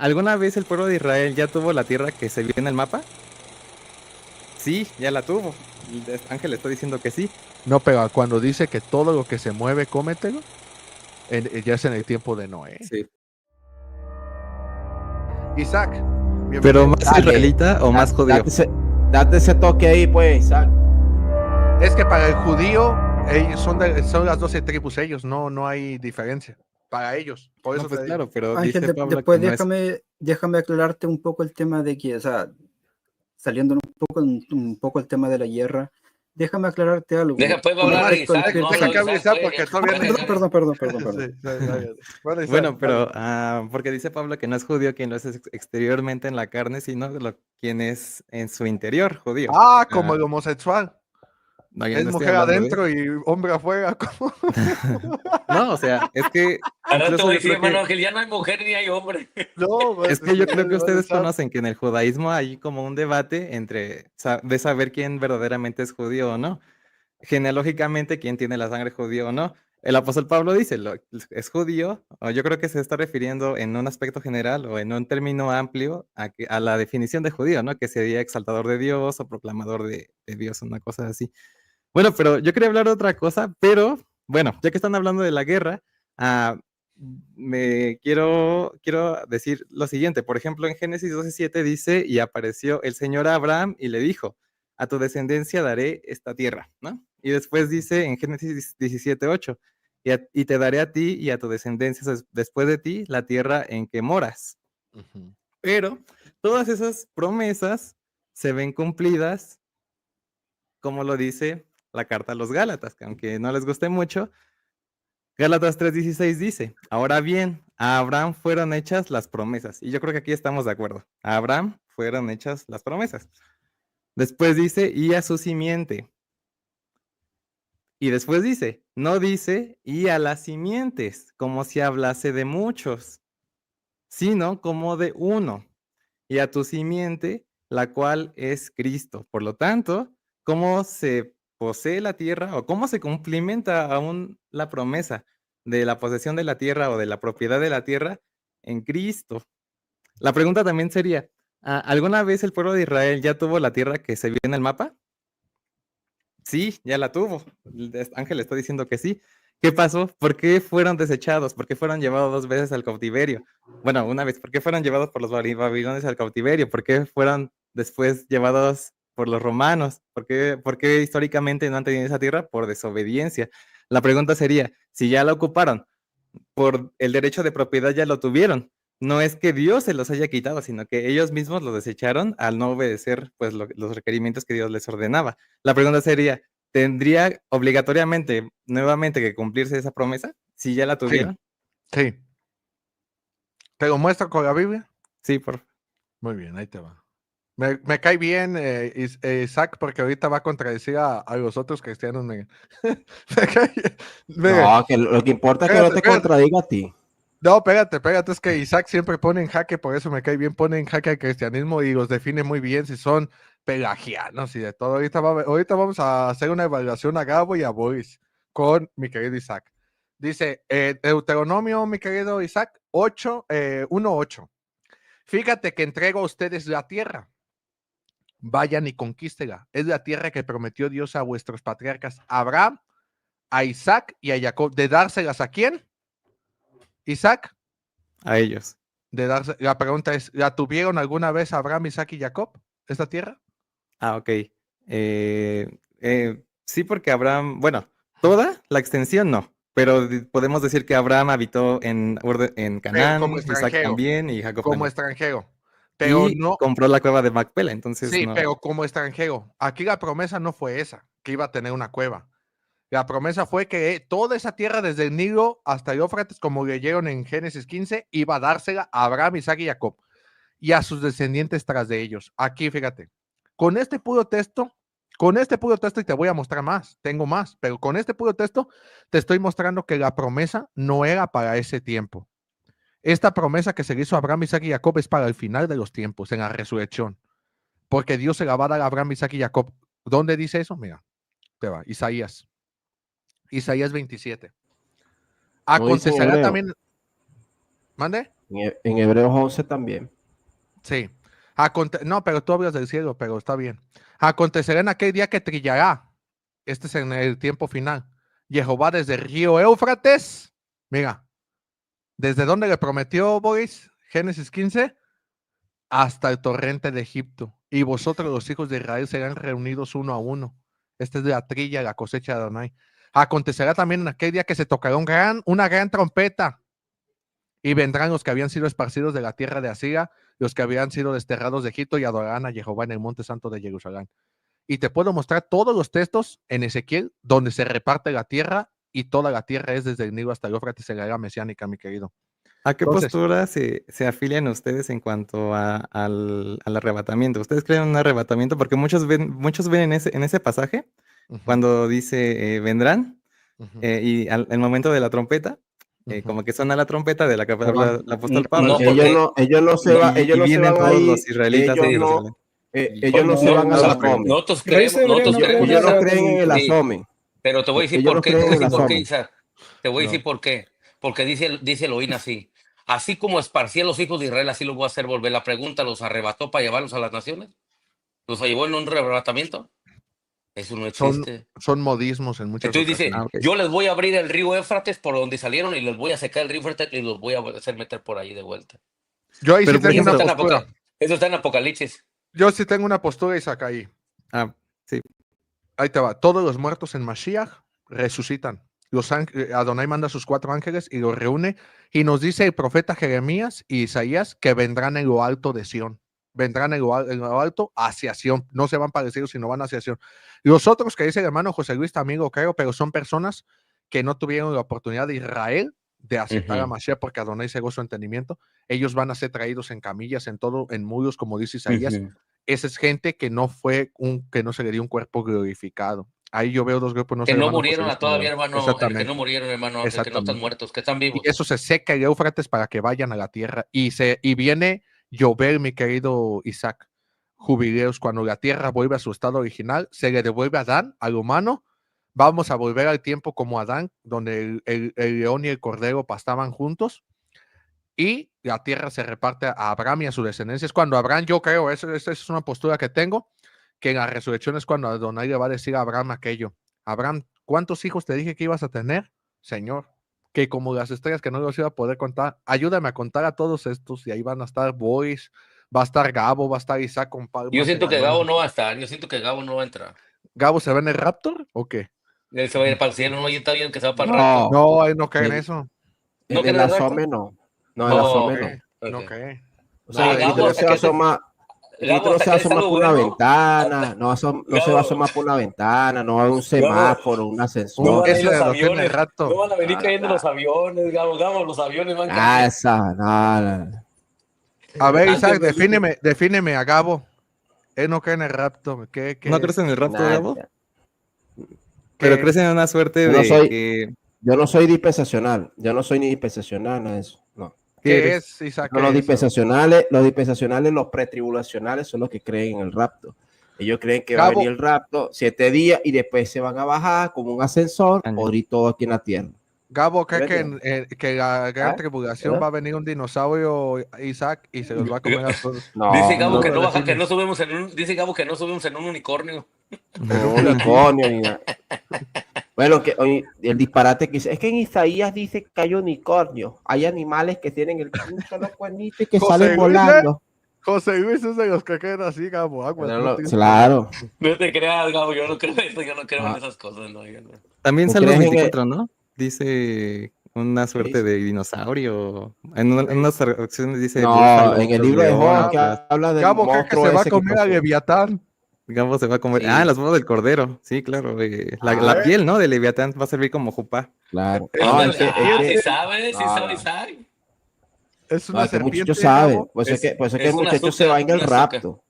¿Alguna vez el pueblo de Israel ya tuvo la tierra que se vio en el mapa? Sí, ya la tuvo. Ángel está diciendo que sí. No, pero cuando dice que todo lo que se mueve, cómetelo, ya es en el tiempo de Noé. Sí. Isaac, ¿Pero bienvenido. más Dale, israelita o más judío? date ese toque ahí, pues, Isaac. Es que para el judío, ellos son las 12 tribus, ellos, no hay diferencia. Para ellos, por No, eso pues te digo. claro, pero Ángel, dice Pablo que después no es. déjame aclararte un poco el tema de que, o sea, saliendo un poco el tema de la guerra, déjame aclararte algo Podemos con Nada hablar más, de respecto al Isaac, no deja solo que hable Isaac, Isaac pues. porque todavía no. Perdón. Sí, dale. Bueno, Isaac, Bueno, pero porque dice Pablo que no es judío quien lo es exteriormente en la carne, sino quien es en su interior judío. como el homosexual. No, yo Es no estoy mujer hablando de adentro eso. y hombre afuera. No, o sea, es que Ahora te incluso voy a yo decir, creo hermano que Ángel, ya no hay mujer ni hay hombre. No, es que yo creo que ustedes Isaac. conocen que en el judaísmo hay como un debate entre de saber quién verdaderamente es judío o no. Genealógicamente, quién tiene la sangre judío o no. El apóstol Pablo dice, es judío, o yo creo que se está refiriendo en un aspecto general o en un término amplio a la definición de judío, ¿no? Que sería exaltador de Dios o proclamador de Dios, una cosa así. Bueno, pero yo quería hablar de otra cosa, pero bueno, ya que están hablando de la guerra, ah, quiero decir lo siguiente. Por ejemplo, en Génesis 12:7 dice, y apareció el Señor a Abraham y le dijo, a tu descendencia daré esta tierra, ¿no? Y después dice en Génesis 17:8, y te daré a ti y a tu descendencia después de ti la tierra en que moras. Pero todas esas promesas se ven cumplidas, como lo dice la carta a los Gálatas, que aunque no les guste mucho, Gálatas 3:16 dice, ahora bien, a Abraham fueron hechas las promesas. Y yo creo que aquí estamos de acuerdo. A Abraham fueron hechas las promesas. Después dice, y a su simiente. Y después no dice, y a las simientes, como si hablase de muchos, sino como de uno. Y a tu simiente, la cual es Cristo. Por lo tanto, ¿cómo se posee la tierra o cómo se cumplimenta aún la promesa de la posesión de la tierra o de la propiedad de la tierra en Cristo? La pregunta también sería, ¿alguna vez el pueblo de Israel ya tuvo la tierra que se vio en el mapa? Sí, ya la tuvo. Ángel está diciendo que sí. ¿Qué pasó? ¿Por qué fueron desechados? ¿Por qué fueron llevados 2 veces al cautiverio? Bueno, una vez. ¿Por qué fueron llevados por los babilonios al cautiverio? ¿Por qué fueron después llevados por los romanos? ¿Por qué históricamente no han tenido esa tierra? Por desobediencia. La pregunta sería, si ya la ocuparon, por el derecho de propiedad ya lo tuvieron. No es que Dios se los haya quitado, sino que ellos mismos lo desecharon al no obedecer pues, los requerimientos que Dios les ordenaba. La pregunta sería, ¿tendría obligatoriamente nuevamente que cumplirse esa promesa si ya la tuvieron? Sí. ¿Te lo muestro con la Biblia? Sí, por Muy bien, ahí te va. Me cae bien Isaac porque ahorita va a contradecir a los otros cristianos. Me cae bien. No, que lo que importa es que no te contradiga a ti. No, espérate, es que Isaac siempre pone en jaque, por eso me cae bien, pone en jaque al cristianismo y los define muy bien si son pelagianos y de todo. Ahorita vamos a hacer una evaluación a Gabo y a Boris con mi querido Isaac. Dice Deuteronomio, mi querido Isaac, 1:8. Fíjate que entrego a ustedes la tierra. Vayan y conquístela. Es la tierra que prometió Dios a vuestros patriarcas, a Abraham, a Isaac y a Jacob. ¿De dárselas a quién? Isaac. a ellos. La pregunta es, ¿la tuvieron alguna vez Abraham, Isaac y Jacob, esta tierra? Ok. Sí, porque Abraham, bueno, toda la extensión no, pero podemos decir que Abraham habitó en Pero Canaán, como Isaac extranjero, también y Jacob como también. extranjero. Pero Y no, compró la cueva de Macpela, entonces sí, no. pero como extranjero. Aquí la promesa no fue esa, que iba a tener una cueva. La promesa fue que toda esa tierra, desde el Nilo hasta el Éufrates, como leyeron en Génesis 15, iba a dársela a Abraham, Isaac y Jacob y a sus descendientes tras de ellos. Aquí, fíjate, con este puro texto, y te voy a mostrar más, tengo más, pero con este puro texto te estoy mostrando que la promesa no era para ese tiempo. Esta promesa que se le hizo a Abraham, Isaac y Jacob es para el final de los tiempos, en la resurrección, porque Dios se la va a dar a Abraham, Isaac y Jacob. ¿Dónde dice eso? Mira, te va, Isaías 27. No dice en Acontecerá hebreo. también, ¿mande? En Hebreos 11 también. Sí. No, pero tú hablas del cielo, pero está bien. Acontecerá en aquel día que trillará. Este es en el tiempo final. Jehová desde el río Éufrates. Mira, ¿desde dónde le prometió Boris? Génesis 15. Hasta el torrente de Egipto. Y vosotros, los hijos de Israel, serán reunidos uno a uno. Esta es la trilla, la cosecha de Adonai. Acontecerá también en aquel día que se tocará una gran trompeta. Y vendrán los que habían sido esparcidos de la tierra de Asiria, los que habían sido desterrados de Egipto, y adorarán a Jehová en el monte santo de Jerusalén. Y te puedo mostrar todos los textos en Ezequiel donde se reparte la tierra, y toda la tierra es desde el Nilo hasta el Éufrates en la era mesiánica, mi querido. ¿A qué Entonces- postura se afilian ustedes en cuanto al arrebatamiento? ¿Ustedes creen en un arrebatamiento? Porque muchos ven en ese pasaje, Ujú, cuando dice vendrán, ujú, y el momento de la trompeta, ujú. como que suena la trompeta de la que habla el apóstol No, Pablo, porque- Ellos no se van, y ellos no se vienen van a todos ir, los israelitas a ellos no, Jerusalén. ellos no se van al asome. Nosotros Raíz creemos, hebreo no creen en Ellos no el creen en el Sí, asome. pero te voy a decir Ellos por no qué, te creen voy a en el decir por qué, asome. Isaac. Te voy a decir No. por qué. Porque dice Elohim así. Así como esparcí a los hijos de Israel, así los voy a hacer volver. La pregunta, ¿los arrebató para llevarlos a las naciones? ¿Los llevó en un arrebatamiento? Eso no existe. Son modismos en muchas Entonces dice, ocasiones. ok. yo les voy a abrir el río Éufrates por donde salieron y les voy a secar el río Éufrates y los voy a hacer meter por ahí de vuelta. Yo ahí Pero, sí por tengo una ejemplo- postura. Eso está en Apocalipsis. Yo sí tengo una postura, Isaac, ahí. Sí. Ahí te va. Todos los muertos en Mashiach resucitan. Adonai manda a sus 4 ángeles y los reúne. Y nos dice el profeta Jeremías y Isaías que vendrán en lo alto de Sión. Vendrán en lo alto hacia Sión. No se van parecidos, sino van hacia Sión. Los otros que dice el hermano José Luis también lo creo, pero son personas que no tuvieron la oportunidad de Israel de aceptar a Ujú. Mashiach porque Adonai cegó su entendimiento. Ellos van a ser traídos en camillas, en mulos, como dice Isaías. Ujú. Esa es gente que no se le dio un cuerpo glorificado. Ahí yo veo 2 grupos, no sé, Que no hermano José murieron Luis, a cómo todavía, ven. hermano Ángel, que Exactamente. no murieron, hermano Ángel, que no están Exactamente. muertos, que están vivos. Y eso se seca el Éufrates para que vayan a la tierra. Y viene llover, mi querido Isaac. Jubileos, cuando la tierra vuelve a su estado original, se le devuelve a Adán, al humano. Vamos a volver al tiempo como Adán, donde el león y el cordero pastaban juntos. Y la tierra se reparte a Abraham y a su descendencia. Es cuando Abraham, yo creo, esa es una postura que tengo, que en la resurrección es cuando Adonai le va a decir a Abraham aquello. Abraham, ¿cuántos hijos te dije que ibas a tener? Señor, que como las estrellas que no los iba a poder contar, ayúdame a contar a todos estos, y ahí van a estar Boris, va a estar Gabo, va a estar Isaac con Palmas. Yo siento que Gabo no va a estar, yo siento que Gabo no va a entrar. ¿Gabo se va en el Raptor o qué? Él se va a ir para el cielo, no, y está bien que se va para el No. rapto. No, él no cree en El- eso. ¿No En creen el en el asome rapto? no. No, en el Oh, asome Ok, no. no ok. cree. O sea, No, el Gabo, Cristo no hasta se que te- asoma. El Gabo, Cristo no hasta se que es asoma algo por una bueno, ventana, hasta- no se va a Gabo, asomar por una ventana, no va a un semáforo, un no ascensor. van a ir Eso los es lo que en el aviones, rapto. no van a venir Ah, cayendo nah. los aviones, Gabo, los aviones van Ah, cayendo. esa, no. A ver, Antes Isaac, de ir- defíneme a Gabo. Él no cree en el rapto. ¿Qué? ¿No crees en el rapto, Nah, Gabo? Pero crees en una suerte Yo no de soy- que... Yo no soy dispensacional, yo no soy ni dispensacional, nada de eso. No. ¿Qué ¿Qué eres? es, Isaac? No, ¿Qué los dispensacionales, los pretribulacionales son los que creen en el rapto. Ellos creen que va a Gabo. venir el rapto 7 días y después se van a bajar como un ascensor Año. o ir todo aquí en la tierra. Gabo cree ¿Verdad? que la gran ¿Ah? tribulación ¿Verdad? va a venir un dinosaurio, Isaac, y se los va a comer a todos. No, Dice Gabo no, que no baja, define. que no subimos en un, dice Gabo que no subimos en un unicornio. no, unicornio ni nada. Bueno, que oye, el disparate que dice, es que en Isaías dice que hay unicornio, hay animales que tienen un solo cuernito y que José salen Luis, volando. José Luis es de los que creen así, Gabo. Aguas, no te- Claro. No te creas, Gabo, yo no creo eso, yo no creo en Ah. esas cosas, no, yo no. También ¿Tú Salmos crees en 24, ¿no? Dice una suerte de dinosaurio. En unas traducciones dice... No, búfalo, en el otros libro de león, Job que otras- habla del Gabo cree que monstruo se va a ese que comer a pasó. Leviatán. Gabo se va a comer... Sí. Ah, las bodas del cordero. Sí, claro. La piel, ¿no? De Leviatán va a servir como jupá. Claro. Es No, una es que, Sí sabe, sí No, sabe, no. Isaac. Es no, una es que el muchacho serpiente, sabe. Gabo. Por eso es que el es un muchacho se azúcar, va en el un azúcar. rapto.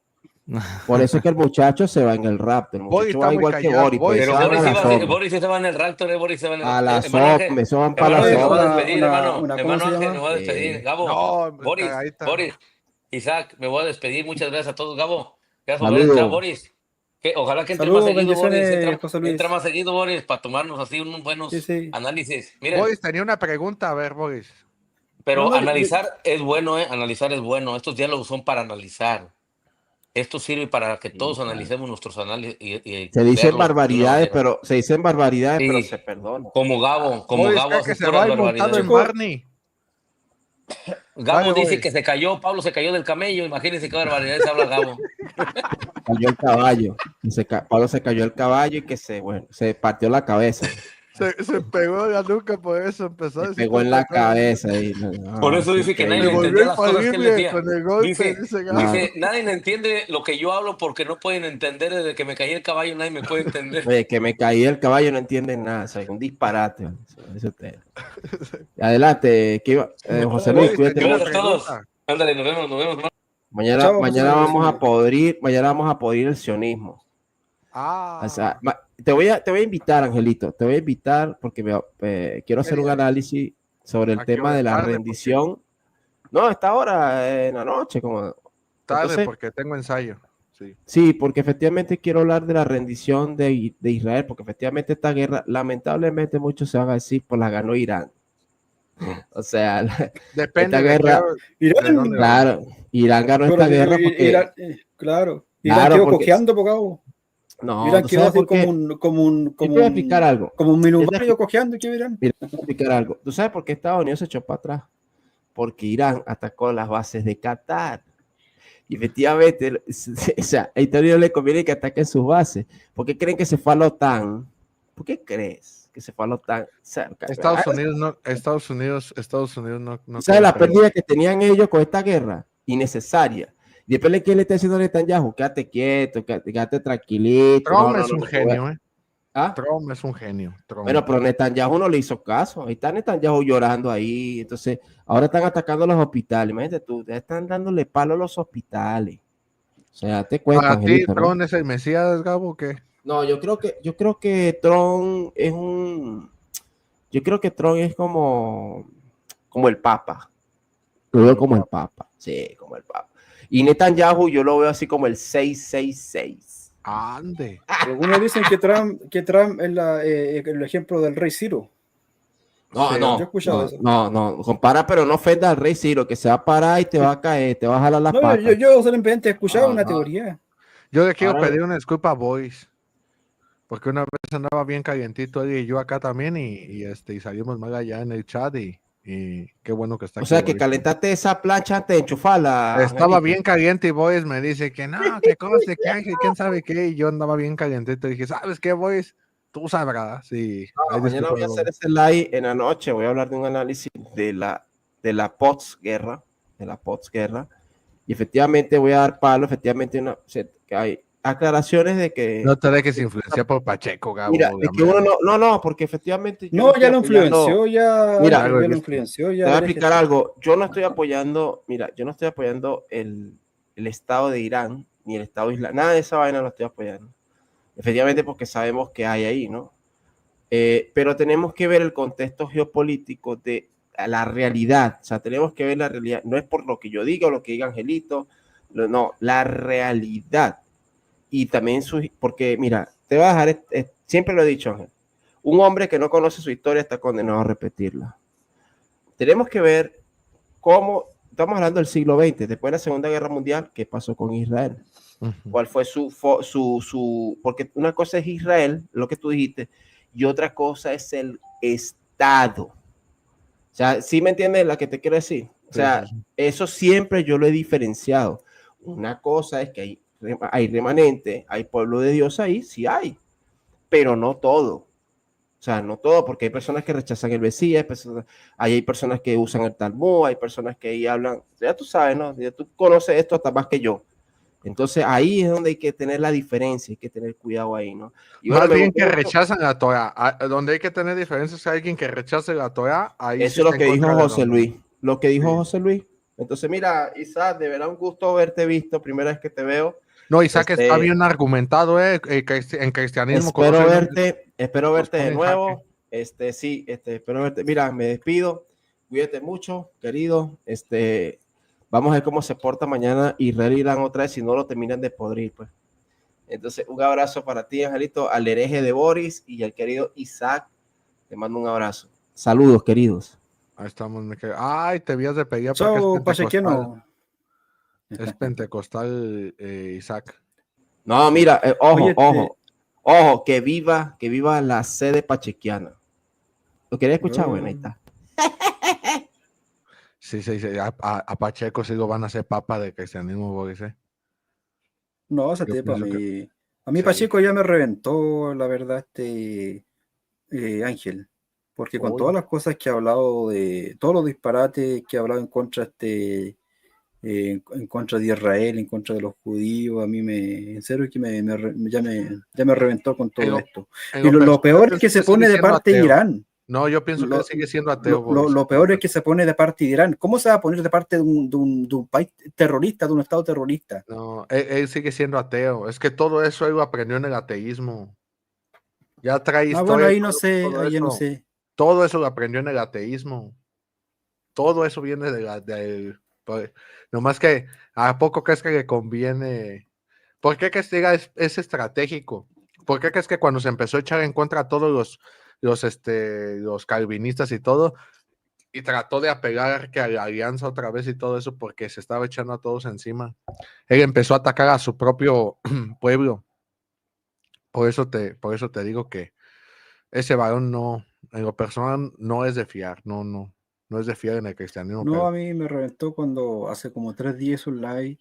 Por eso es que el muchacho se va en el rapto. El Boris muchacho está va muy igual que callado. Boris. Boris, Pues Pero se van Boris, a la iba, sombra. Boris se va en el rapto, Boris se va en el A la hermano Ángel, sombra, se van para hermano la Ángel, me voy a sombra. despedir, hermano. ¿cómo Hermano se Ángel, llama? me voy a despedir. Gabo, No, Boris, cagadita. Boris, Isaac, me voy a despedir. Muchas gracias a todos, Gabo. Gracias por haber Saludos. entrado, Boris. Ojalá que entre Saludos, más seguido, Boris. bendiciones, José Luis. Entra más seguido, Boris, para tomarnos así unos buenos Sí, sí. análisis. Miren, Boris tenía una pregunta, a ver, Boris. Pero No, no, analizar es bueno, analizar es bueno. Estos diálogos son para analizar. Esto sirve para que todos claro. analicemos nuestros análisis y Se dicen verlo de una barbaridades, manera. se dicen barbaridades, pero se Sí, perdona. como Boris Gabo cree hace que se puras va montado barbaridades. en Barney. Gabo Dale, dice Boris. que se cayó, Pablo se cayó del camello. Imagínense qué barbaridades habla Gabo. Cayó el caballo. Pablo se cayó el caballo y se partió la cabeza. Se pegó en la nuca, por eso empezó a Se decir pegó en la tanta cosa. cabeza. Por Es eso dice que nadie Y le increíble. volvió entendía las cosas que él infalible decía. con el golpe. Dice Gabo. Dice, nadie le entiende lo que yo hablo porque no pueden entender desde que me caí el caballo, nadie me puede entender. Oye, que me caí el caballo, no entienden nada. O sea, un disparate. Adelante, José Luis, Boris, cuídate tenía una mucho. Gracias a todos. pregunta. Ándale, nos vemos, hermano. Mañana, Chao, mañana José vamos Luis. a podrir el sionismo. Ah, O sea, te voy a invitar, Angelito, te voy a invitar porque quiero hacer un análisis sobre el ¿a qué tema hora? de la Tarde, rendición. No, a esta hora en la noche, como. tarde Entonces, porque tengo ensayo. Sí. sí, porque efectivamente quiero hablar de la rendición de Israel, porque efectivamente esta guerra, lamentablemente muchos se van a decir, pues la ganó Irán. O sea, Depende esta de, guerra, de Irán, dónde va. claro, Irán ganó pero esta guerra porque, Irán, claro, Irán claro, quedó porque, cojeando, po, Gabo. no, Irán ¿tú quedó sabes así por qué? Yo te voy a explicar algo. como un Es de- minusválido cojeando, ¿qué Irán? Mira, te voy a explicar algo. ¿Tú sabes por qué Estados Unidos se echó para atrás? Porque Irán atacó las bases de Qatar. Y efectivamente, o sea, a Estados Unidos le conviene que ataquen sus bases. ¿Por qué creen que se fue a la OTAN? ¿Por qué crees que se fue a la OTAN? O sea, Estados Unidos no ¿sabes la compra. pérdida que tenían ellos con esta guerra? Innecesaria. Y después, ¿qué le está diciendo a Netanyahu? Quédate quieto, quédate tranquilito. Trump No, es un genio, ¿Ah? Trump es un genio. Trump. Bueno, pero Netanyahu no le hizo caso. Ahí está Netanyahu llorando ahí. Entonces, ahora están atacando los hospitales. Imagínate tú, ya están dándole palo a los hospitales. O sea, te cuento, ¿Para ti Angelito, ¿no? Trump es el Mesías, Gabo, o qué? No, yo creo que Trump es yo creo que Trump es como el Papa. Lo veo como el Papa. Sí, como el Papa. Y Netanyahu yo lo veo así como el 666. Ande. Algunos dicen que Trump es el ejemplo del rey Ciro. No, Sí, no, yo he escuchado eso. no, compara, pero no ofenda al rey Ciro, que se va a parar y te va a caer, te va a jalar las No, patas. yo solamente he escuchado No, una no. teoría. Yo le quiero Ahora- pedir una disculpa a Boris. Porque una vez andaba bien calientito él y yo acá también y salimos mal allá en el chat y qué bueno que está O aquí. sea, que Boris. calentaste esa plancha antes de enchufarla. Estaba Angelito. bien caliente y Boris me dice que no, que conste, que Ángel, quién sabe qué. Y yo andaba bien calientito y dije, ¿sabes qué, Boris? Tú sabrás. Sí. No, mañana voy a hacer ese live en la noche. Voy a hablar de un análisis de la posguerra. Y efectivamente voy a dar palo. Efectivamente, que hay aclaraciones de que. No te dejes influenciar por Pacheco, Gabo. Mira, de que uno no, porque efectivamente. yo No, estoy ya lo apoyando- influenció, Mira, ya lo influenció. Te voy a explicar algo. Yo no estoy apoyando, el Estado de Irán, ni el Estado Islámico. Nada de esa vaina lo estoy apoyando. Efectivamente, porque sabemos que hay ahí, ¿no? Pero tenemos que ver el contexto geopolítico de la realidad. O sea, tenemos que ver la realidad. No es por lo que yo diga o lo que diga Angelito. No, la realidad. Y también porque, mira, te voy a dejar, siempre lo he dicho, Ángel. Un hombre que no conoce su historia está condenado a repetirla. Tenemos que ver cómo, estamos hablando del siglo XX, después de la Segunda Guerra Mundial, ¿qué pasó con Israel? ¿Cuál fue porque una cosa es Israel, lo que tú dijiste, y otra cosa es el Estado. O sea, ¿sí me entiendes la que te quiero decir? O sea, eso siempre yo lo he diferenciado. Una cosa es que hay remanente, hay pueblo de Dios ahí, sí hay, pero no todo. O sea, no todo, porque hay personas que rechazan el Mesías, hay personas que usan el Talmud, hay personas que ahí hablan, ya tú sabes, ¿no? Ya tú conoces esto hasta más que yo. Entonces ahí es donde hay que tener la diferencia, hay que tener cuidado ahí, ¿no? Y más bien que rechazan la Torah. Donde hay que tener diferencias, hay alguien que rechace la Torah. Ahí eso es lo que dijo José Luis. Lo que dijo José Luis. Entonces, mira, Isaac, de verdad un gusto verte visto, primera vez que te veo. No, Isaac está bien argumentado, en cristianismo. Espero verte de nuevo. Espero verte. Mira, me despido. Cuídate mucho, querido. Vamos a ver cómo se porta mañana Israel y Irán otra vez si no lo terminan de podrir, pues. Entonces, un abrazo para ti, Angelito, al hereje de Boris y al querido Isaac. Te mando un abrazo. Saludos, queridos. Ahí estamos. Ay, te vías de pedir porque es Chao, pentecostal. pachequiano. Es pentecostal, Isaac. No, mira, Oye, ojo, que viva la sede pachequiana. ¿Lo quería escuchar? Bueno, ahí está. Sí. A Pacheco sí lo van a hacer papa de cristianismo, Boris, ¿eh? No, ese Yo tipo pienso que a mí sí. Pacheco ya me reventó, la verdad, Ángel. Porque con Uy. todas las cosas que ha hablado todos los disparates que ha hablado en contra en contra de Israel, en contra de los judíos, a mí en serio que ya me reventó con todo esto. En Y lo lo personal, peor es pienso que se que sigue pone de siendo parte de ateo. Irán. No, yo pienso que él sigue siendo ateo, Lo Boris. peor es que se pone de parte de Irán. ¿Cómo se va a poner de parte de un país terrorista, de un estado terrorista? No, él sigue siendo ateo. Es que todo eso él lo aprendió en el ateísmo. Ya trae Ah, bueno, historia ahí y no sé, todo ahí ya no eso. sé. Todo eso lo aprendió en el ateísmo. Todo eso viene nomás que ¿a poco crees que le conviene? ¿Por qué crees que es estratégico? ¿Por qué crees que cuando se empezó a echar en contra a todos los calvinistas y todo, y trató de apegar que a la alianza otra vez y todo eso, porque se estaba echando a todos encima? Él empezó a atacar a su propio pueblo. Por eso te digo que ese varón no, en lo personal, no es de fiar, no es de fiar en el cristianismo. No, Pero a mí me reventó cuando hace como 3 días un live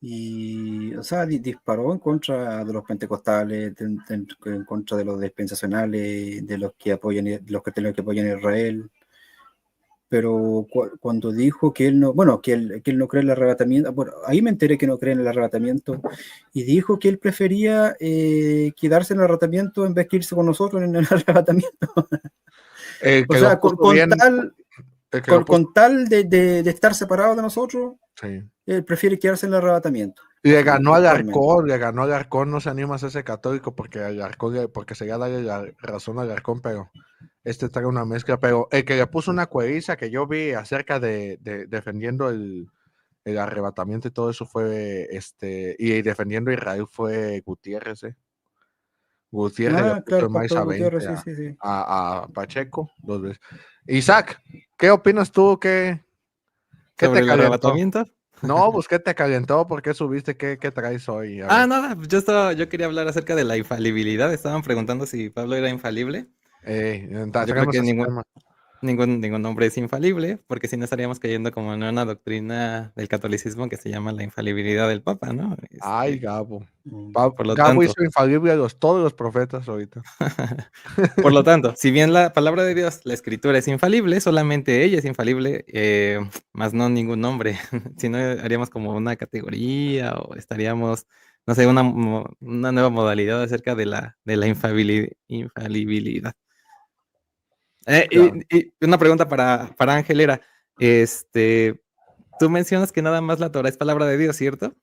y, o sea, disparó en contra de los pentecostales, en contra de los dispensacionales, de los que apoyan, de los cristianos que apoyan a Israel. Pero cuando dijo que él no, bueno, que él no cree en el arrebatamiento, bueno, ahí me enteré que no cree en el arrebatamiento, y dijo que él prefería quedarse en el arrebatamiento en vez de irse con nosotros en el arrebatamiento. O sea, con tal de estar separado de nosotros, sí. él prefiere quedarse en el arrebatamiento. Le ganó al Actualmente. Alarcón, no se anima a hacerse católico porque porque sería darle la razón al Alarcón, pero trae una mezcla. Pero el que le puso una cueriza que yo vi acerca de defendiendo el arrebatamiento y todo eso fue y defendiendo a Israel fue Gutiérrez, Gutiérrez le Ah, puso claro, el maíz Pastor a 20 Gutiérrez, sí. a Pacheco 2 veces. Isaac, ¿qué opinas tú? ¿Qué te ¿Sobre el calentó? arrebatamiento? No, pues ¿qué te calentó? ¿Por qué subiste? ¿Qué traes hoy? A ver. Nada, pues yo quería hablar acerca de la infalibilidad. Estaban preguntando si Pablo era infalible. Yo creo Tráenos que ese tema. ningún hombre es infalible, porque si no estaríamos cayendo como en una doctrina del catolicismo que se llama la infalibilidad del Papa, ¿no? Ay, Gabo. Mm. Por lo Gabo tanto, hizo infalible a todos los profetas ahorita. por lo tanto, si bien la palabra de Dios, la escritura es infalible, solamente ella es infalible, más no ningún hombre. Si no, haríamos como una categoría o estaríamos, no sé, una nueva modalidad acerca de la infalibilidad. Claro. Y una pregunta para Ángel era, tú mencionas que nada más la Torah es palabra de Dios, ¿cierto?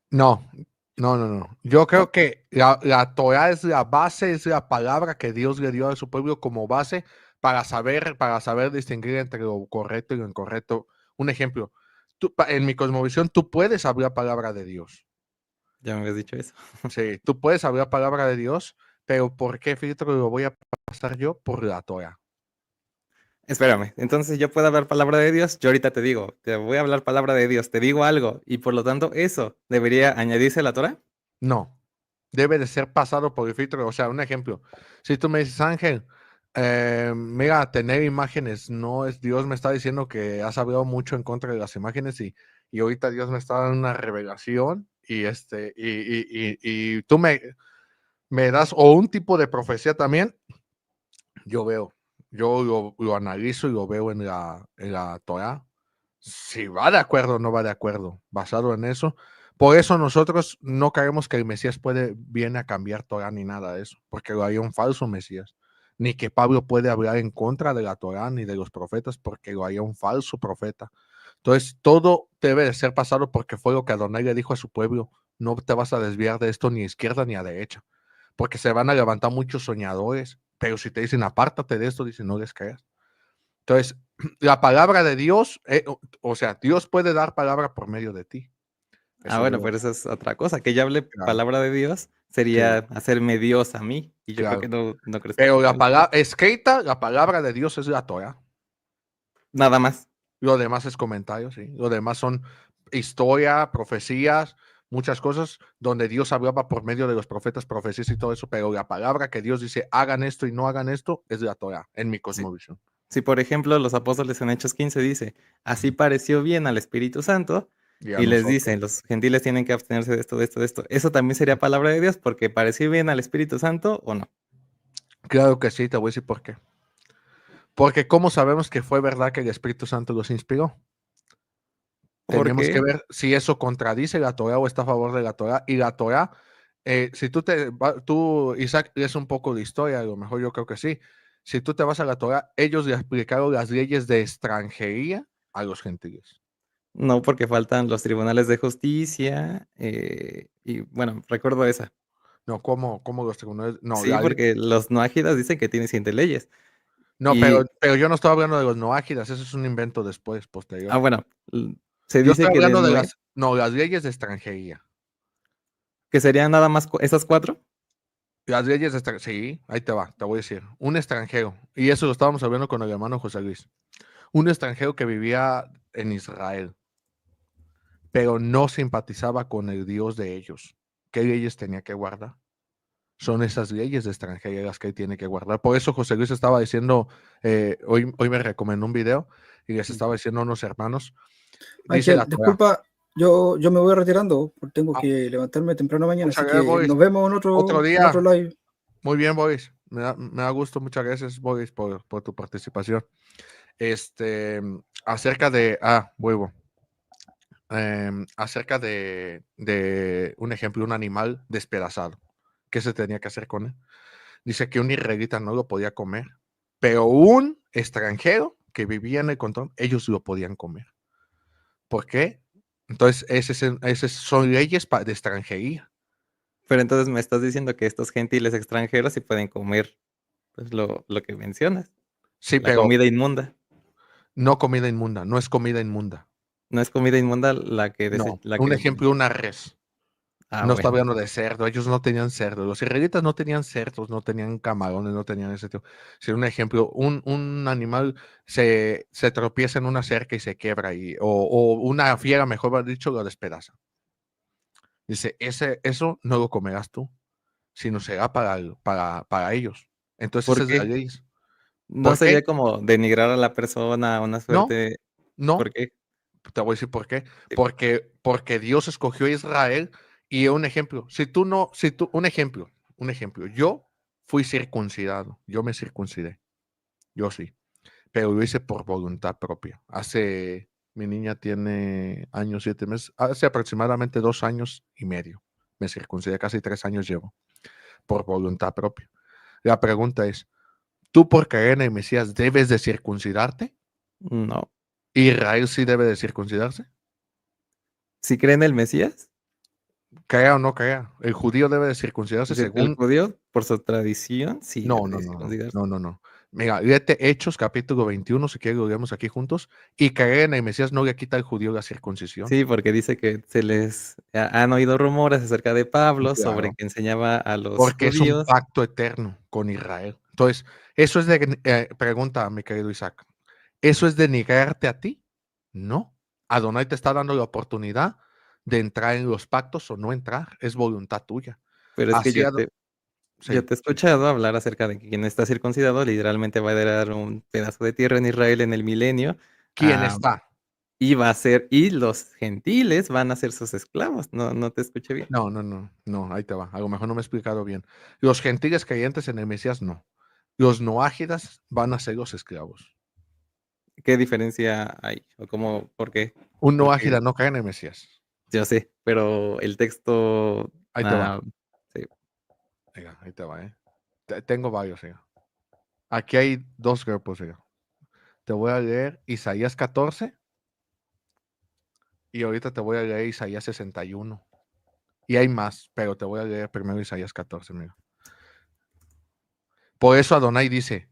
No. Yo creo Oh, que la Torah es la base, es la palabra que Dios le dio a su pueblo como base para saber distinguir entre lo correcto y lo incorrecto. Un ejemplo, en mi cosmovisión, tú puedes hablar palabra de Dios. ya me habías dicho eso. Sí, tú puedes hablar palabra de Dios, pero ¿por qué filtro lo voy a pasar yo? Por la Torah. Espérame, entonces yo puedo hablar palabra de Dios, yo ahorita te digo, te voy a hablar palabra de Dios, te digo algo, y por lo tanto eso debería añadirse a la Torah. No, debe de ser pasado por el filtro. O sea, un ejemplo, si tú me dices, Ángel, mira, tener imágenes, no es Dios me está diciendo que has hablado mucho en contra de las imágenes y ahorita Dios me está dando una revelación y tú me das o un tipo de profecía también, yo lo analizo y lo veo en la Torah. Si va de acuerdo o no va de acuerdo, basado en eso. Por eso nosotros no creemos que el Mesías viene a cambiar Torah ni nada de eso, porque lo haría un falso Mesías. Ni que Pablo puede hablar en contra de la Torah ni de los profetas, porque lo haría un falso profeta. Entonces, todo debe de ser pasado porque fue lo que Adonai le dijo a su pueblo. No te vas a desviar de esto ni a izquierda ni a derecha, porque se van a levantar muchos soñadores, pero si te dicen apártate de esto, dicen no les creas. Entonces, la palabra de Dios, o sea, Dios puede dar palabra por medio de ti. Bueno, pero eso es otra cosa, que yo hable Claro, palabra de Dios sería hacerme Dios a mí, y yo creo claro. que no crees que es Pero la posible. palabra escrita, la palabra de Dios es la Torah. Nada más. Lo demás es comentario, sí. Lo demás son historia, profecías, muchas cosas donde Dios hablaba por medio de los profetas, profecías y todo eso, pero la palabra que Dios dice, hagan esto y no hagan esto, es la Torah, en mi Sí. cosmovisión. Si, por ejemplo, los apóstoles en Hechos 15 dice, así pareció bien al Espíritu Santo, Y a y les nosotros. dicen, los gentiles tienen que abstenerse de esto, de esto, de esto. ¿Eso también sería palabra de Dios porque pareció bien al Espíritu Santo o no? Claro que sí, te voy a decir por qué. Porque ¿cómo sabemos que fue verdad que el Espíritu Santo los inspiró? Tenemos que Porque, ver si eso contradice la Torah o está a favor de la Torah. Y la Torah, si tú, Isaac, lees un poco de historia, a lo mejor yo creo que sí. Si tú te vas a la Torah, ellos le explicaron las leyes de extranjería a los gentiles. no, porque faltan los tribunales de justicia, y bueno, recuerdo esa. No, ¿cómo los tribunales? No, Sí, porque los noágidas dicen que tiene 7 leyes. no, Y, pero yo no estaba hablando de los noágidas, eso es un invento después, posterior. bueno, se Yo dice estoy que hablando de las leyes de extranjería. que serían nada más esas 4. Las leyes de extranjería, sí, ahí te va, te voy a decir. Un extranjero, y eso lo estábamos hablando con el hermano José Luis. Un extranjero que vivía en Israel, pero no simpatizaba con el Dios de ellos. ¿Qué leyes tenía que guardar? Son esas leyes de extranjería las que él tiene que guardar. Por eso José Luis estaba diciendo, hoy me recomendó un video y les estaba diciendo a unos hermanos, dice Ángel, la Torah. disculpa, yo me voy retirando, porque tengo Ah, que levantarme temprano mañana, muchas así gracias, que Boris. nos vemos en Otro otro día. live. Muy bien, Boris. Me da gusto. Muchas gracias, Boris, por tu participación. Acerca de, vuelvo. Acerca de un ejemplo, un animal despedazado. ¿Qué se tenía que hacer con él? Dice que un israelita no lo podía comer, pero un extranjero que vivía en el cantón, ellos lo podían comer. ¿Por qué? Entonces, esas son leyes de extranjería. Pero entonces me estás diciendo que estos gentiles extranjeros sí pueden comer, pues, lo que mencionas, Sí, la pero comida inmunda. no comida inmunda, no es comida inmunda. No es comida inmunda la que No, la un que ejemplo, una res. No está bueno. hablando de cerdo, ellos no tenían cerdo. Los israelitas no tenían cerdos, no tenían camarones, no tenían ese tipo. Si un ejemplo, un animal se tropieza en una cerca y se quiebra, o una fiera, mejor dicho, lo despedaza. Dice, eso no lo comerás tú, sino será para ellos. Entonces, ¿Por esa es la qué? ley. ¿No ¿Por qué? sería como denigrar a la persona, una No, suerte? ¿Por no. qué? Te voy a decir por qué. Sí. Porque Dios escogió a Israel y un ejemplo. Un ejemplo. Yo fui circuncidado, yo me circuncidé, yo sí, pero lo hice por voluntad propia. Mi niña tiene años, 7 meses, hace aproximadamente 2 años y medio. Me circuncidé, casi 3 años llevo, por voluntad propia. La pregunta es, ¿tú por creer en el Mesías debes de circuncidarte? No. ¿Israel sí debe de circuncidarse? ¿Sí creen en el Mesías? Crea o no crea, el judío debe de circuncidarse El según... judío, por su tradición, sí No, debe no, de no, no, circuncidarse. no, no, no. Mira, léete Hechos capítulo 21, si quieres lo leemos aquí juntos, y creer en el Mesías no le quita al judío la circuncisión. Sí, porque dice que han oído rumores acerca de Pablo sobre Claro, que enseñaba a los porque es un judíos. pacto eterno con Israel. Entonces, eso es pregunta, mi querido Isaac, ¿eso es de negarte a ti? No. Adonai te está dando la oportunidad de entrar en los pactos o no entrar, es voluntad tuya. Pero es que Así, yo sí, te he sí. escuchado hablar acerca de que quien está circuncidado literalmente va a heredar un pedazo de tierra en Israel en el milenio, ¿Quién ah, está? y los gentiles van a ser sus esclavos. No te escuché bien. No, ahí te va. A lo mejor no me he explicado bien. Los gentiles creyentes en el Mesías, no. Los noágidas van a ser los esclavos. ¿Qué diferencia hay? ¿O cómo? ¿Por qué? Un Porque noágida no cree en el Mesías. yo sé, pero el texto, Ahí te va. sí. Venga, ahí te va, tengo varios, Aquí hay 2 grupos, Te voy a leer Isaías 14 y ahorita te voy a leer Isaías 61. Y hay más, pero te voy a leer primero Isaías 14, mira. Por eso Adonai dice,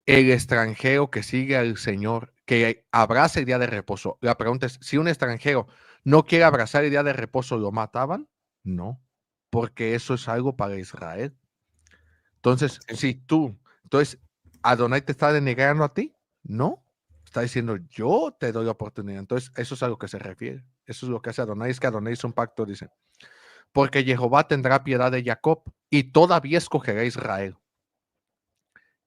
el extranjero que sigue al Señor, que abraza el día de reposo. La pregunta es, si un extranjero no quiere abrazar el día de reposo, ¿lo mataban? No, porque eso es algo para Israel. Entonces, Sí. Adonai te está denegando a ti, no. Está diciendo, yo te doy la oportunidad. Entonces, eso es a lo que se refiere. Eso es lo que hace Adonai. Es que Adonai hizo un pacto, dice. Porque Jehová tendrá piedad de Jacob y todavía escogerá a Israel.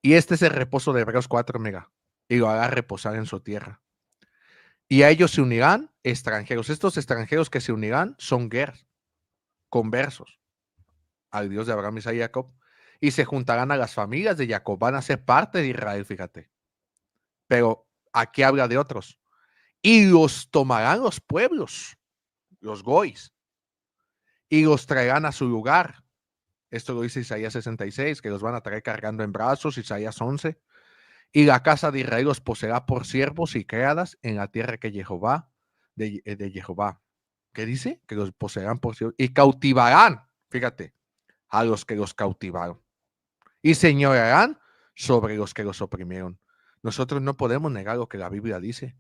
Y este es el reposo de Hebreos 4, mega. Y lo hará reposar en su tierra. Y a ellos se unirán extranjeros. Estos extranjeros que se unirán son conversos al Dios de Abraham, Isaac y Jacob. Y se juntarán a las familias de Jacob. Van a ser parte de Israel, fíjate. Pero aquí habla de otros. Y los tomarán los pueblos, los gois, y los traerán a su lugar. Esto lo dice Isaías 66, que los van a traer cargando en brazos, Isaías 11. Y la casa de Israel los poseerá por siervos y criadas en la tierra que Jehová, de Jehová. ¿Qué dice? Que los poseerán por siervos y cautivarán, fíjate, a los que los cautivaron. Y señorearán sobre los que los oprimieron. Nosotros no podemos negar lo que la Biblia dice.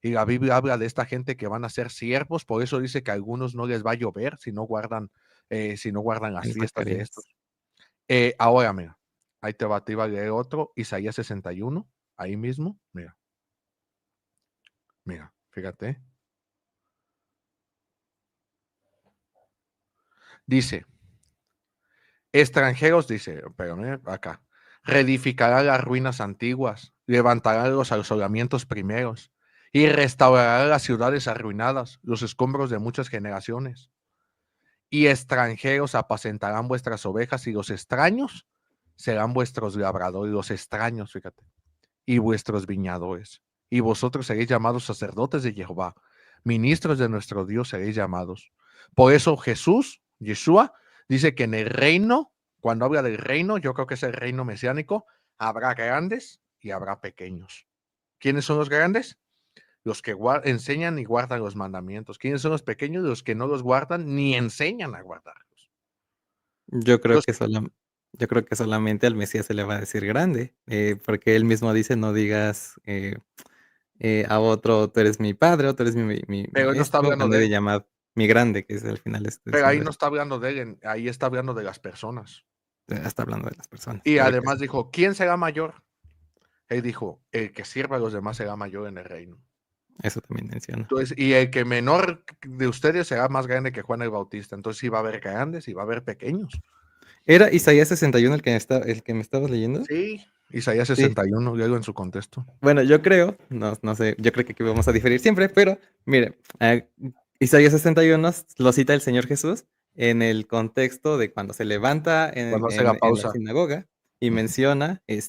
Y la Biblia habla de esta gente que van a ser siervos, por eso dice que a algunos no les va a llover si no guardan las fiestas de estos. Ahora, mira, ahí te va a leer otro, Isaías 61, ahí mismo, mira. Mira, fíjate. Dice, extranjeros, dice, pero mira acá, reedificará las ruinas antiguas, levantará los asolamientos primeros y restaurará las ciudades arruinadas, los escombros de muchas generaciones. Y extranjeros apacentarán vuestras ovejas y los extraños serán vuestros labradores, los extraños, fíjate, y vuestros viñadores. Y vosotros seréis llamados sacerdotes de Jehová, ministros de nuestro Dios seréis llamados. Por eso Yeshua, dice que en el reino, cuando habla del reino, yo creo que es el reino mesiánico, habrá grandes y habrá pequeños. ¿Quiénes son los grandes? Los que enseñan y guardan los mandamientos. ¿Quiénes son los pequeños? Los que no los guardan ni enseñan a guardarlos. Yo creo que solamente al Mesías se le va a decir grande, porque él mismo dice, no digas a otro, tú eres mi padre, o tú eres mi Pero él no está maestro, hablando han de de él. llamar mi grande, que es al final Pero ahí no está hablando de él, ahí está hablando de las personas. está hablando de las personas. Y correcto. además dijo, ¿quién será mayor? Él dijo, el que sirva a los demás será mayor en el reino. Eso también menciona. Entonces, y el que menor de ustedes será más grande que Juan el Bautista. Entonces sí va a haber grandes y va a haber pequeños. ¿Era Isaías 61 el que me estabas leyendo? Sí, Isaías 61, luego en su contexto. Bueno, yo creo, no sé, yo creo que aquí vamos a diferir siempre, pero mire, Isaías 61 lo cita el Señor Jesús en el contexto de cuando se levanta Cuando hace en la la pausa. sinagoga y menciona, el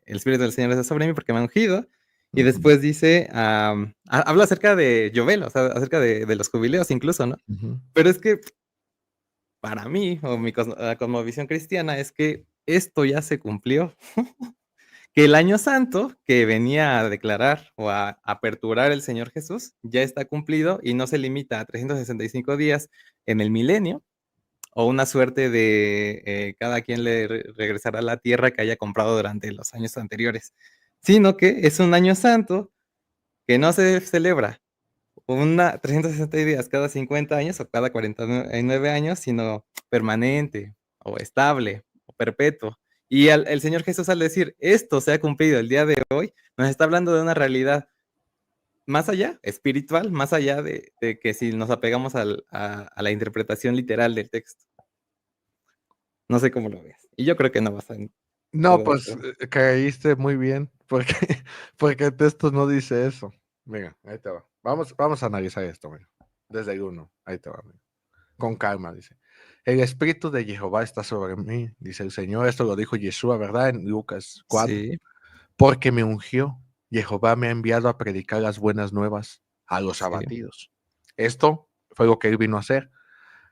Espíritu del Señor está sobre mí porque me ha ungido, y Ujú. después dice, habla acerca de Yobel, o sea, acerca de los jubileos incluso, ¿no? Ujú. Pero es que para mí, o mi cosmovisión cristiana, es que esto ya se cumplió. Que el año santo que venía a declarar o a aperturar el Señor Jesús ya está cumplido y no se limita a 365 días en el milenio o una suerte de cada quien le regresará a la tierra que haya comprado durante los años anteriores, sino que es un año santo que no se celebra 360 días cada 50 años o cada 49 años, sino permanente o estable o perpetuo. Y el Señor Jesús, al decir esto se ha cumplido el día de hoy, nos está hablando de una realidad más allá, espiritual, más allá de que si nos apegamos a la interpretación literal del texto. No sé cómo lo ves. Y yo creo que no vas a. No, pues caíste muy bien, porque el texto no dice eso. Mira, ahí te va. Vamos a analizar esto, mira. Desde el 1, ahí te va. Mira. Con calma, dice. El Espíritu de Jehová está sobre mí, dice el Señor. Esto lo dijo Yeshua, ¿verdad? En Lucas 4. Sí. Porque me ungió. Jehová me ha enviado a predicar las buenas nuevas a los Sí. abatidos. Esto fue lo que él vino a hacer.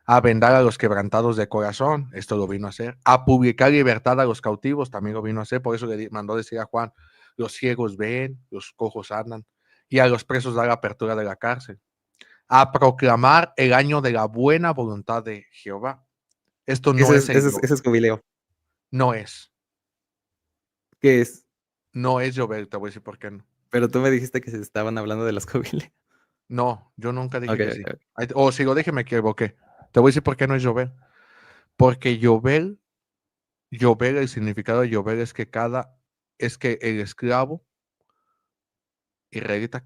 A vendar a los quebrantados de corazón, esto lo vino a hacer. A publicar libertad a los cautivos, también lo vino a hacer. Por eso le mandó decir a Juan, los ciegos ven, los cojos andan, y a los presos dar la apertura de la cárcel. A proclamar el año de la buena voluntad de Jehová. Esto no Ese es jubileo. No es. ¿Qué es? No es llover, te voy a decir por qué no. Pero tú me dijiste que se estaban hablando de los jubileos. No, yo nunca dije Okay, que sí. okay. O si lo dije, me equivoqué. Te voy a decir por qué no es llover. Porque llover, el significado de llover es que el esclavo israelita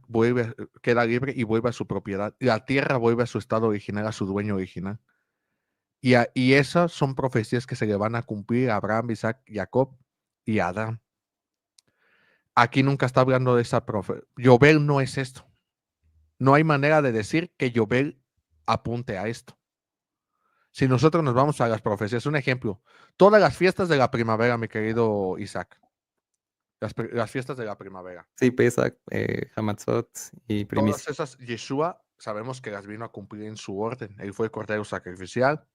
queda libre y vuelve a su propiedad. La tierra vuelve a su estado original, a su dueño original. Y esas son profecías que se le van a cumplir a Abraham, Isaac, Jacob y a Adán. Aquí nunca está hablando de esa profecía. Yobel no es esto. No hay manera de decir que Yobel apunte a esto. Si nosotros nos vamos a las profecías, un ejemplo, todas las fiestas de la primavera, mi querido Isaac, las fiestas de la primavera, Sí, Pesach, Hamatzot y todas primicia. esas, Yeshua, sabemos que las vino a cumplir en su orden. Él fue el cordero sacrificial,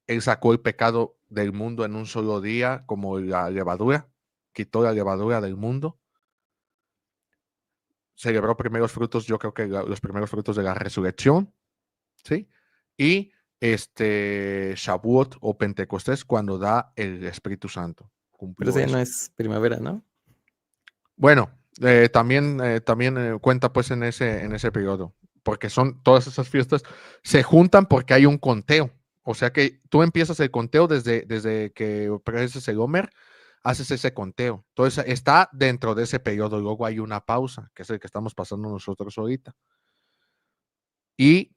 él sacó el pecado del mundo en un solo día, como la levadura, quitó la levadura del mundo, celebró primeros frutos, yo creo que los primeros frutos de la resurrección, ¿sí? Y Shavuot o Pentecostés cuando da el Espíritu Santo. Pero Cumplió ese ya eso. no es primavera, ¿no? Bueno, también cuenta pues en ese periodo, porque son todas esas fiestas, se juntan porque hay un conteo. O sea que tú empiezas el conteo desde que apareces el Homer, haces ese conteo. Entonces está dentro de ese periodo, luego hay una pausa, que es el que estamos pasando nosotros ahorita. Y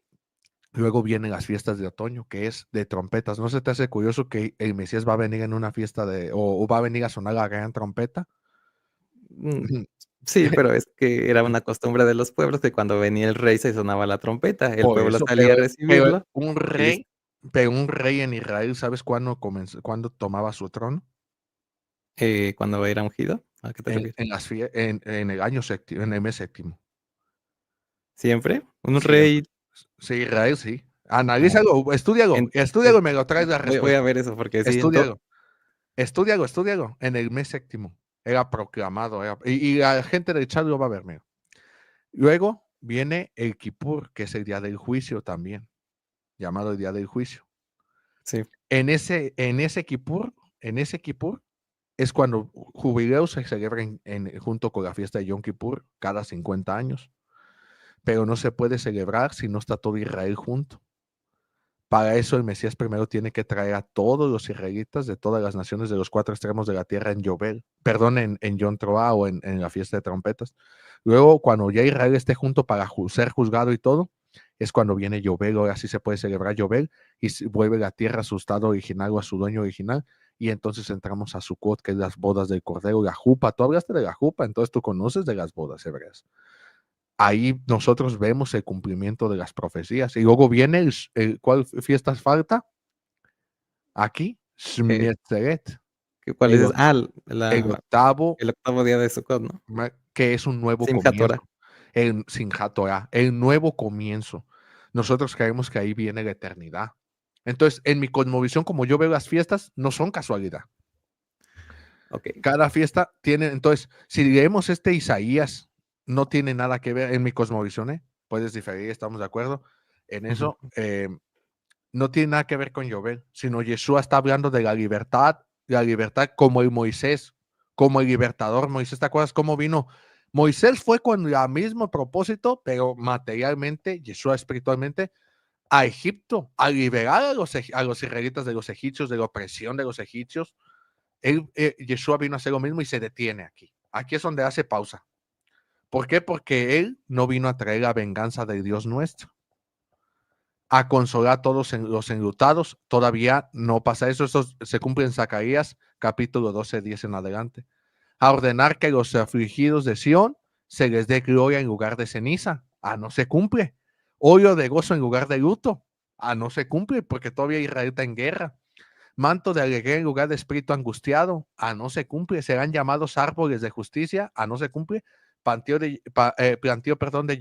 luego vienen las fiestas de otoño, que es de trompetas. ¿No se te hace curioso que el Mesías va a venir en una fiesta o va a venir a sonar la gran trompeta? Mm, Sí, pero es que era una costumbre de los pueblos que cuando venía el rey se sonaba la trompeta, el Por pueblo eso, salía a pero recibirlo un y rey en Israel, ¿sabes cuándo tomaba su trono? cuando era ungido, ¿a qué te refieres? En el año séptimo, en el mes séptimo. ¿Siempre? Un Siempre. rey. Sí, Israel, sí. Ah, Analízalo, estudialo, en- estudialo y me lo traes la voy a respuesta. ver eso porque sí, Estúdialo, estudialo. En el mes séptimo. Era proclamado. Y la gente del chat lo va a ver, mira. Luego viene el Kippur, que es el día del juicio también, llamado el día del juicio. sí. En ese Kippur es cuando jubileo se celebra junto con la fiesta de Yom Kippur cada 50 años, pero no se puede celebrar si no está todo Israel junto. Para eso el Mesías primero tiene que traer a todos los israelitas de todas las naciones de los 4 extremos de la tierra en Yobel, perdón, en Yom Teruah o en la fiesta de trompetas. Luego, cuando ya Israel esté junto para ser juzgado y todo, es cuando viene Yobel, ahora sí se puede celebrar Yobel y vuelve la tierra a su estado original o a su dueño original. Y entonces entramos a Sukkot, que es las bodas del Cordero, la jupa. Tú hablaste de la jupa, entonces tú conoces de las bodas hebreas. Ahí nosotros vemos el cumplimiento de las profecías. Y luego viene ¿cuál fiestas falta? Aquí, Eh, Shmini Atzeret, ¿Cuál el, es? o- el octavo, El octavo día de Sukkot, ¿no? que es un nuevo Simchat Torah. comienzo. El Simchat Torah, el nuevo comienzo. Nosotros creemos que ahí viene la eternidad. Entonces, en mi cosmovisión, como yo veo las fiestas, no son casualidad. Ok. Cada fiesta tiene, entonces, si leemos Isaías, no tiene nada que ver en mi cosmovisión, ¿eh? Puedes diferir, estamos de acuerdo en eso. No tiene nada que ver con Yobel, sino Yeshua está hablando de la libertad como el Moisés, como el libertador. Moisés, ¿te acuerdas cómo vino? Moisés fue con el mismo propósito, pero materialmente, Yeshua espiritualmente, a Egipto, a liberar a los israelitas de los egipcios, de la opresión de los egipcios. Yeshua vino a hacer lo mismo y se detiene aquí. Aquí es donde hace pausa. ¿Por qué? Porque él no vino a traer la venganza del Dios nuestro, a consolar a todos los enlutados. Todavía no pasa eso. Eso se cumple en Zacarías, capítulo 12, 10 en adelante. A ordenar que los afligidos de Sión se les dé gloria en lugar de ceniza. No se cumple. Óleo de gozo en lugar de luto. No se cumple porque todavía Israel está en guerra. Manto de alegría en lugar de espíritu angustiado. No se cumple. Serán llamados árboles de justicia. No se cumple. Planteo, de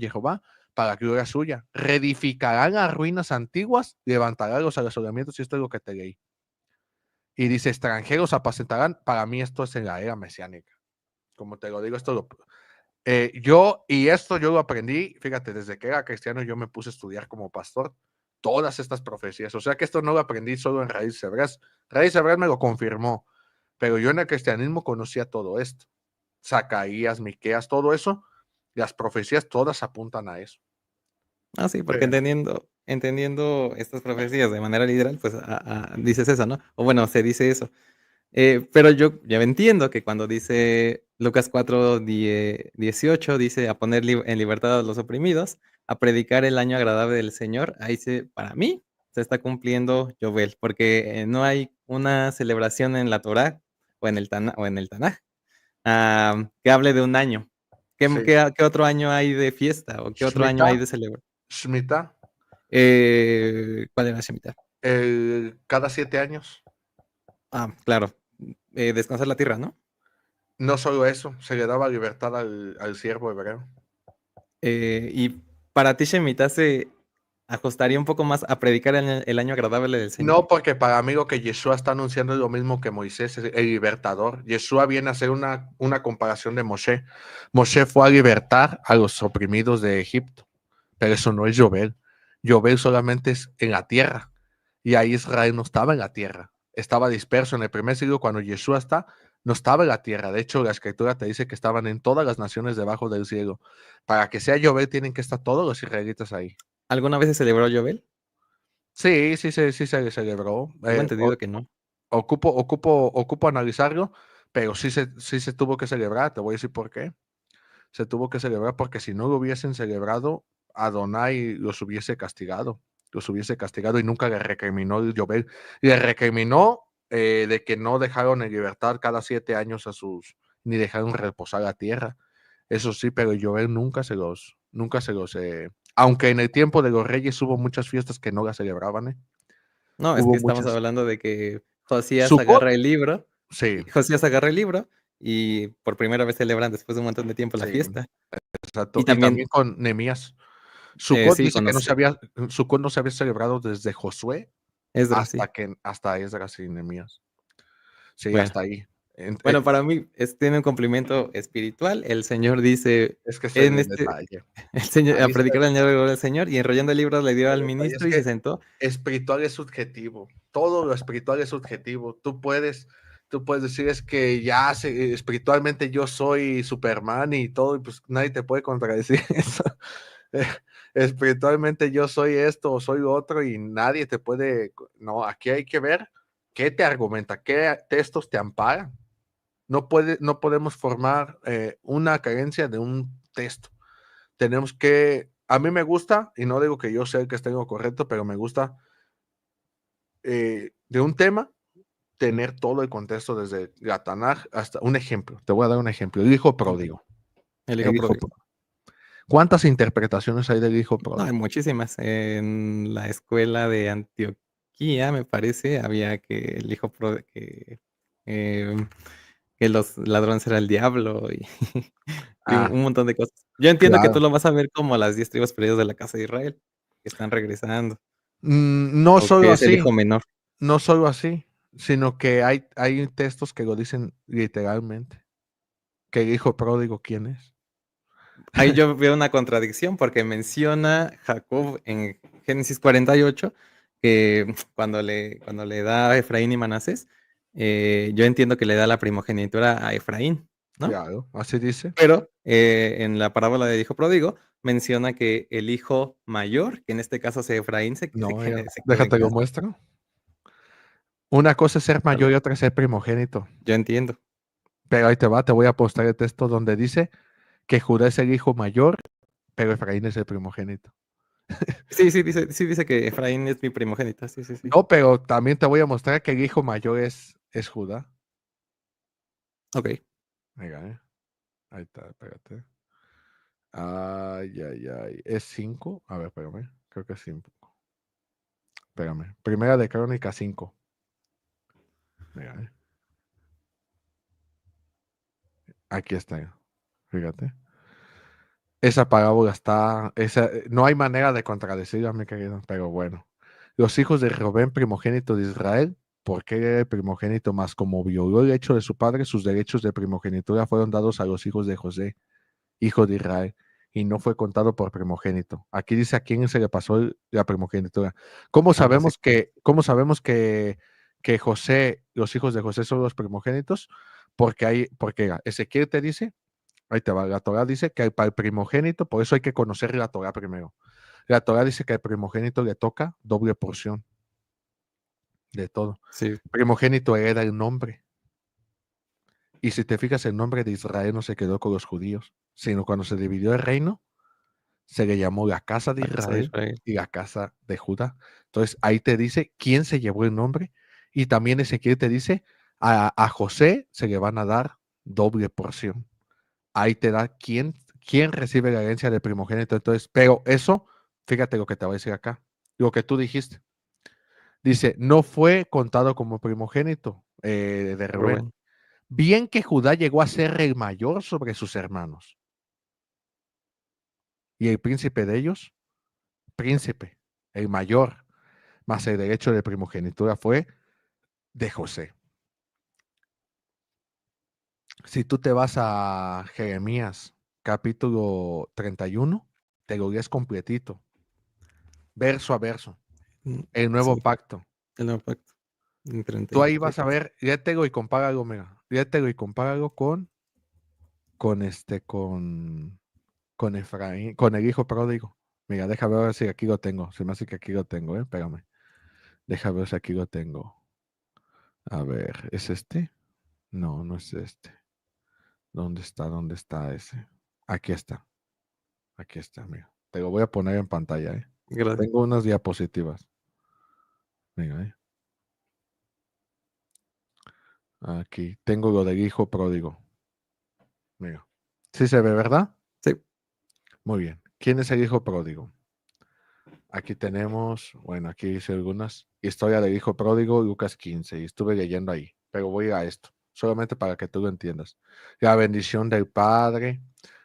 Jehová para gloria suya. Reedificarán las ruinas antiguas, levantarán los asolamientos, y esto es lo que te leí. Y dice, extranjeros apacentarán. Para mí esto es en la era mesiánica. Como te lo digo, yo lo aprendí, fíjate, desde que era cristiano yo me puse a estudiar como pastor todas estas profecías. O sea que esto no lo aprendí solo en Raíces Hebreas. Raíces Hebreas me lo confirmó, pero yo en el cristianismo conocía todo esto. Zacarías, Miqueas, todo eso, las profecías todas apuntan a eso. Sí, porque entendiendo estas profecías de manera literal, pues dices eso, ¿no? O bueno, se dice eso. Pero yo ya entiendo que cuando dice Lucas 4:18 dice a poner en libertad a los oprimidos, a predicar el año agradable del Señor. Ahí para mí se está cumpliendo Yobel, porque no hay una celebración en la Torá o en el Tanaj que hable de un año. Sí. ¿Qué otro año hay de fiesta o qué otro año hay de celebrar? Shemitah, ¿Cuál era Shemitah? cada 7 años. Claro, descansar la tierra, ¿no? No solo eso, se le daba libertad al siervo hebreo. Y para ti Shemitah se ajustaría un poco más a predicar el año agradable del Señor. No, porque para mí lo que Yeshua está anunciando es lo mismo que Moisés, el libertador. Yeshua viene a hacer una comparación de Moshe. Moshe fue a libertar a los oprimidos de Egipto, pero eso no es Yobel. Yobel solamente es en la tierra, y ahí Israel no estaba en la tierra, estaba disperso en el primer siglo. Cuando Yeshua no estaba en la tierra. De hecho, la escritura te dice que estaban en todas las naciones debajo del cielo. Para que sea Yobel tienen que estar todos los israelitas ahí. ¿Alguna vez se celebró Yobel? Sí se celebró. Tengo entendido que no. Ocupo analizarlo, pero sí se tuvo que celebrar. Te voy a decir por qué. Se tuvo que celebrar porque si no lo hubiesen celebrado, Adonai los hubiese castigado. Y nunca le recriminó el Yobel. Le recriminó de que no dejaron en libertad cada 7 años ni dejaron reposar la tierra. Eso sí, pero el Yobel nunca se los aunque en el tiempo de los reyes hubo muchas fiestas que no las celebraban. No, es Hubo que estamos muchas. hablando de que Josías Sukkot, agarra el libro, sí, y por primera vez celebran después de un montón de tiempo la sí, fiesta. exacto. Y Y también, también con Nehemías. Sukkot sí, dice que Sukkot no se había celebrado desde Josué Esdras, sí. hasta Esdras y Nehemías. Sí, Bueno, hasta ahí. bueno, para mí tiene un cumplimiento espiritual. El Señor dice Es que ese es el detalle. el Señor, a Ahí está predicar el el año del Señor, y enrollando el libro le dio al detalle. Es ministro y se que sentó. espiritual es subjetivo. Todo lo espiritual es subjetivo. Tú puedes decir es que ya espiritualmente yo soy Superman y todo, y pues nadie te puede contradecir eso. Espiritualmente yo soy esto o soy lo otro y nadie te puede. No, aquí hay que ver qué te argumenta, qué textos te amparan. No podemos formar una creencia de un texto. Tenemos que, a mí me gusta, y no digo que yo sea el que esté en lo correcto, pero me gusta de un tema tener todo el contexto desde la Tanaj hasta un ejemplo. Te voy a dar un ejemplo. El hijo pródigo. El hijo pródigo. ¿Cuántas interpretaciones hay del hijo No, hay pródigo? muchísimas. En la escuela de Antioquía, me parece, había que el hijo pródigo, que los ladrones era el diablo y, y un montón de cosas. Yo entiendo que tú Claro. lo vas a ver como las 10 tribus perdidas de la casa de Israel, que están regresando, No o solo que es el así, hijo menor. no solo así, sino que hay textos que lo dicen literalmente. Que el hijo pródigo, ¿quién es? Ahí yo veo una contradicción porque menciona Jacob en Génesis 48 que cuando le da a Efraín y Manasés, yo entiendo que le da la primogenitura a Efraín, ¿no? Claro, así dice. Pero en la parábola del hijo pródigo menciona que el hijo mayor, que en este caso es Efraín, se No, queda en déjate lo casa. muestro. Una cosa es ser mayor y otra es ser primogénito. Yo entiendo. Pero ahí te voy a postar el texto donde dice que Judá es el hijo mayor, pero Efraín es el primogénito. Sí dice que Efraín es mi primogénito. Sí. No, pero también te voy a mostrar que el hijo mayor es Judá. Ok. Mira, ahí está, espérate. Ay. ¿Es 5? A ver, espérame. Creo que es 5. Espérame. Primera de Crónicas 5. Mira, aquí está. Fíjate. Esa parábola no hay manera de contradecirla, mi querido, pero bueno. Los hijos de Rubén, primogénito de Israel, porque él era el primogénito, más como violó el hecho de su padre, sus derechos de primogenitura fueron dados a los hijos de José, hijo de Israel, y no fue contado por primogénito. Aquí dice a quién se le pasó la primogenitura. ¿Cómo sabemos que José, los hijos de José son los primogénitos? Porque Ezequiel te dice, ahí te va, la Torá dice que para el primogénito, por eso hay que conocer la Torá primero. La Torá dice que al primogénito le toca doble porción de todo. Sí. Primogénito hereda el nombre. Y si te fijas, el nombre de Israel no se quedó con los judíos, sino cuando se dividió el reino, se le llamó la casa de La casa de Israel Israel. y la casa de Judá. Entonces ahí te dice quién se llevó el nombre, y también Ezequiel te dice a José se le van a dar doble porción. Ahí te da quién recibe la herencia del primogénito. Entonces, pero eso, fíjate lo que te voy a decir acá, lo que tú dijiste. Dice, no fue contado como primogénito de Rubén. Rubén. Bien que Judá llegó a ser el mayor sobre sus hermanos. Y el príncipe de ellos, príncipe, el mayor, más el derecho de primogenitura fue de José. Si tú te vas a Jeremías capítulo 31, te lo lees completito, verso a verso, el nuevo Sí, pacto. el nuevo pacto. En Tú ahí 33. vas a ver, léetelo y compáralo, mira, léetelo y compáralo con Efraín, con el hijo pródigo. Mira, deja ver si aquí lo tengo. Se me hace que aquí lo tengo, espérame. Deja ver si aquí lo tengo. A ver, ¿es este? No, no es este. ¿Dónde está? ¿Dónde está ese? Aquí está. Aquí está, mira. Te lo voy a poner en pantalla, ¿eh? Gracias. Tengo unas diapositivas. Mira, ¿eh? Aquí tengo lo del hijo pródigo. Mira. ¿Sí se ve, verdad? Sí. Muy bien. ¿Quién es el hijo pródigo? Aquí tenemos, bueno, aquí hice algunas. Historia del hijo pródigo, Lucas 15, y estuve leyendo ahí, pero voy a esto, solamente para que tú lo entiendas. La bendición del Padre,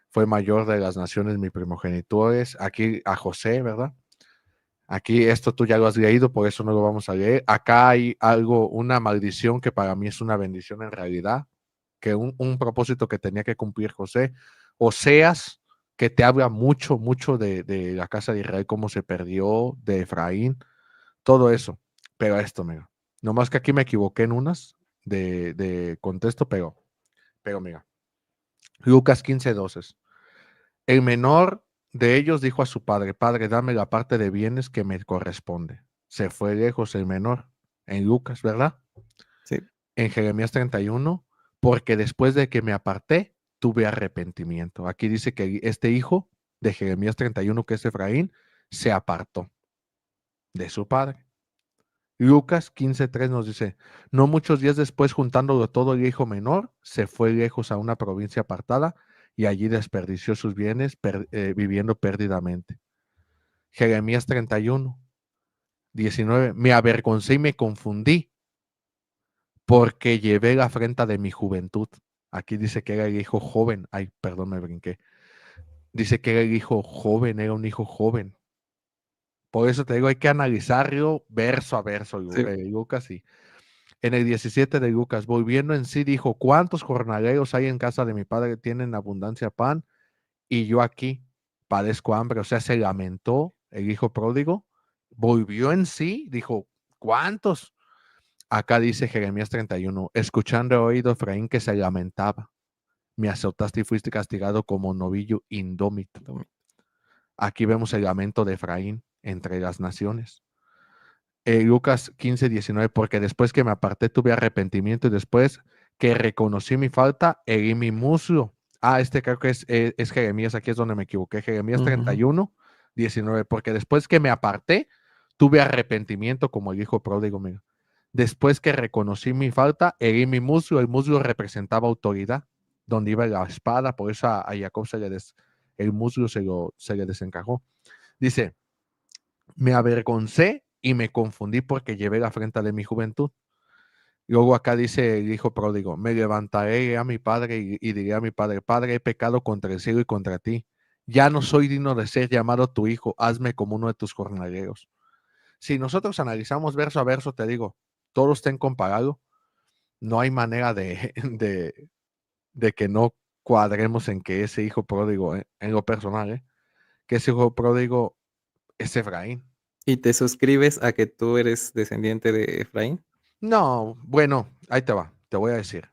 fue mayor de las naciones mi primogenitura es. Aquí a José, ¿verdad? Aquí esto tú ya lo has leído, por eso no lo vamos a leer. Acá hay algo, una maldición que para mí es una bendición en realidad, que un propósito que tenía que cumplir José. Oseas, que te habla mucho, mucho de la casa de Israel, cómo se perdió, de Efraín, todo eso. Pero esto, mira, nomás que aquí me equivoqué en unas de contexto, pero mira, Lucas 15:12. El menor de ellos dijo a su padre, padre, dame la parte de bienes que me corresponde. Se fue lejos el menor, en Lucas, ¿verdad? Sí. En Jeremías 31, porque después de que me aparté, tuve arrepentimiento. Aquí dice que este hijo de Jeremías 31, que es Efraín, se apartó de su padre. Lucas 15:3 nos dice, no muchos días después, juntándolo todo, el hijo menor se fue lejos a una provincia apartada y allí desperdició sus bienes viviendo perdidamente. Jeremías 31:19, me avergoncé y me confundí porque llevé la afrenta de mi juventud. Aquí dice que era el hijo joven. Ay, perdón, me brinqué. Dice que era el hijo joven, era un hijo joven. Por eso te digo, hay que analizarlo verso a verso, Sí. Lucas. Y en el 17 de Lucas, volviendo en sí, dijo, ¿cuántos jornaleros hay en casa de mi padre que tienen abundancia de pan? Y yo aquí padezco hambre. O sea, se lamentó el hijo pródigo, volvió en sí, dijo, ¿cuántos? Acá dice Jeremías 31, escuchando he oído Efraín que se lamentaba. Me azotaste y fuiste castigado como novillo indómito. Aquí vemos el lamento de Efraín entre las naciones. Lucas 15:19, porque después que me aparté tuve arrepentimiento y después que reconocí mi falta, herí mi muslo. Este creo que es Jeremías, aquí es donde me equivoqué. Jeremías 31:19, porque después que me aparté, tuve arrepentimiento como el hijo pródigo mío. Después que reconocí mi falta, herí mi muslo. El muslo representaba autoridad, donde iba la espada, por eso a Jacob el muslo se le desencajó. Dice, me avergoncé y me confundí porque llevé la afrenta de mi juventud. Luego acá dice el hijo pródigo, me levantaré a mi padre y diré a mi padre, Padre, he pecado contra el cielo y contra ti. Ya no soy digno de ser llamado tu hijo, hazme como uno de tus jornaleros. Si nosotros analizamos verso a verso, te digo, todo está en comparado, no hay manera de que no cuadremos en que ese hijo pródigo, en lo personal, que ese hijo pródigo es Efraín. ¿Y te suscribes a que tú eres descendiente de Efraín? No, bueno, ahí te va, te voy a decir,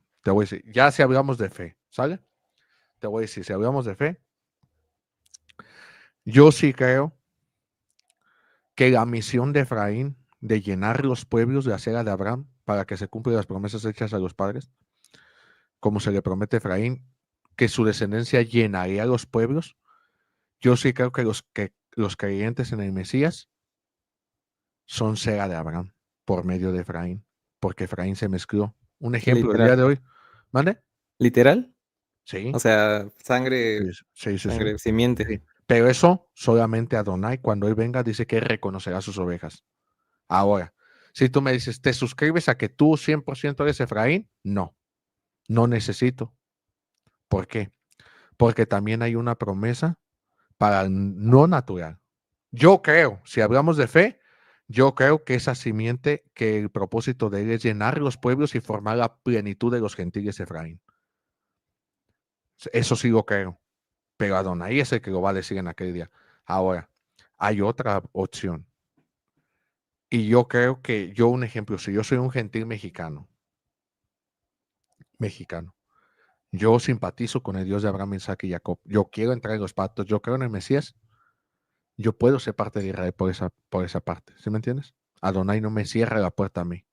ya si hablamos de fe, ¿sale? Te voy a decir, si hablamos de fe, yo sí creo que la misión de Efraín de llenar los pueblos de la cera de Abraham para que se cumplan las promesas hechas a los padres, como se le promete a Efraín, que su descendencia llenaría los pueblos, yo sí creo que los creyentes en el Mesías son cera de Abraham por medio de Efraín, porque Efraín se mezcló. Un ejemplo del día de Literal. hoy. ¿Mande? ¿Literal? Sí, O sea, sangre, sí. sangre, simiente. Sí. Pero eso solamente Adonai, cuando él venga, dice que él reconocerá sus ovejas. Ahora, si tú me dices, ¿te suscribes a que tú 100% eres Efraín? No, no necesito. ¿Por qué? Porque también hay una promesa para el no natural. Yo creo, si hablamos de fe, yo creo que esa simiente, que el propósito de él es llenar los pueblos y formar la plenitud de los gentiles de Efraín. Eso sí lo creo. Pero Adonai es el que lo va a decir en aquel día. Ahora, hay otra opción. Y yo creo que un ejemplo, si yo soy un gentil mexicano, yo simpatizo con el Dios de Abraham, Isaac y Jacob. Yo quiero entrar en los pactos, yo creo en el Mesías. Yo puedo ser parte de Israel por esa parte. ¿Sí me entiendes? Adonai no me cierra la puerta a mí.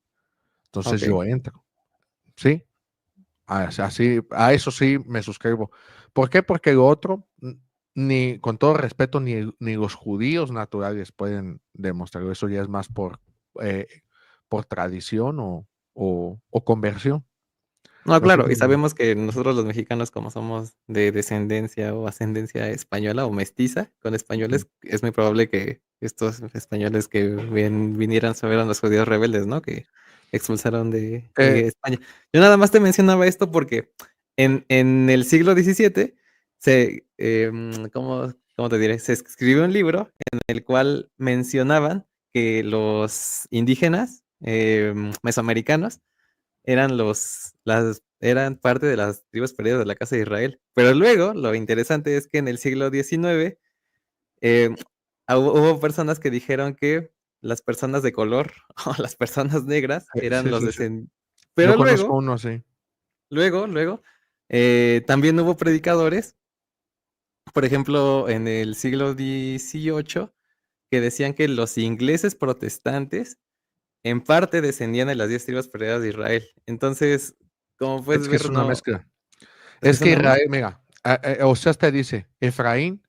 Entonces Ok. yo entro. ¿Sí? Así, a eso sí me suscribo. ¿Por qué? Porque lo otro, ni con todo respeto, ni los judíos naturales pueden demostrarlo. Eso ya es más por tradición o conversión. No, claro, y Nosotros, sabemos que nosotros los mexicanos, como somos de descendencia o ascendencia española o mestiza con españoles, es muy probable que estos españoles que vinieran fueran los judíos rebeldes, ¿no? Que expulsaron de España. Yo nada más te mencionaba esto porque en el siglo XVII ¿cómo te diré? Se escribió un libro en el cual mencionaban que los indígenas mesoamericanos eran parte de las tribus perdidas de la casa de Israel. Pero luego, lo interesante es que en el siglo XIX eh, hubo personas que dijeron que las personas de color o las personas negras eran los sí. descendientes. Yo Pero conozco luego, uno así. luego, también hubo predicadores, por ejemplo, en el siglo XVIII, que decían que los ingleses protestantes en parte descendían de las 10 tribus perdidas de Israel. Entonces, como puedes Es que es ver, una no, mezcla. es que Es es que una mezcla. Israel, mira, Oseas te dice, Efraín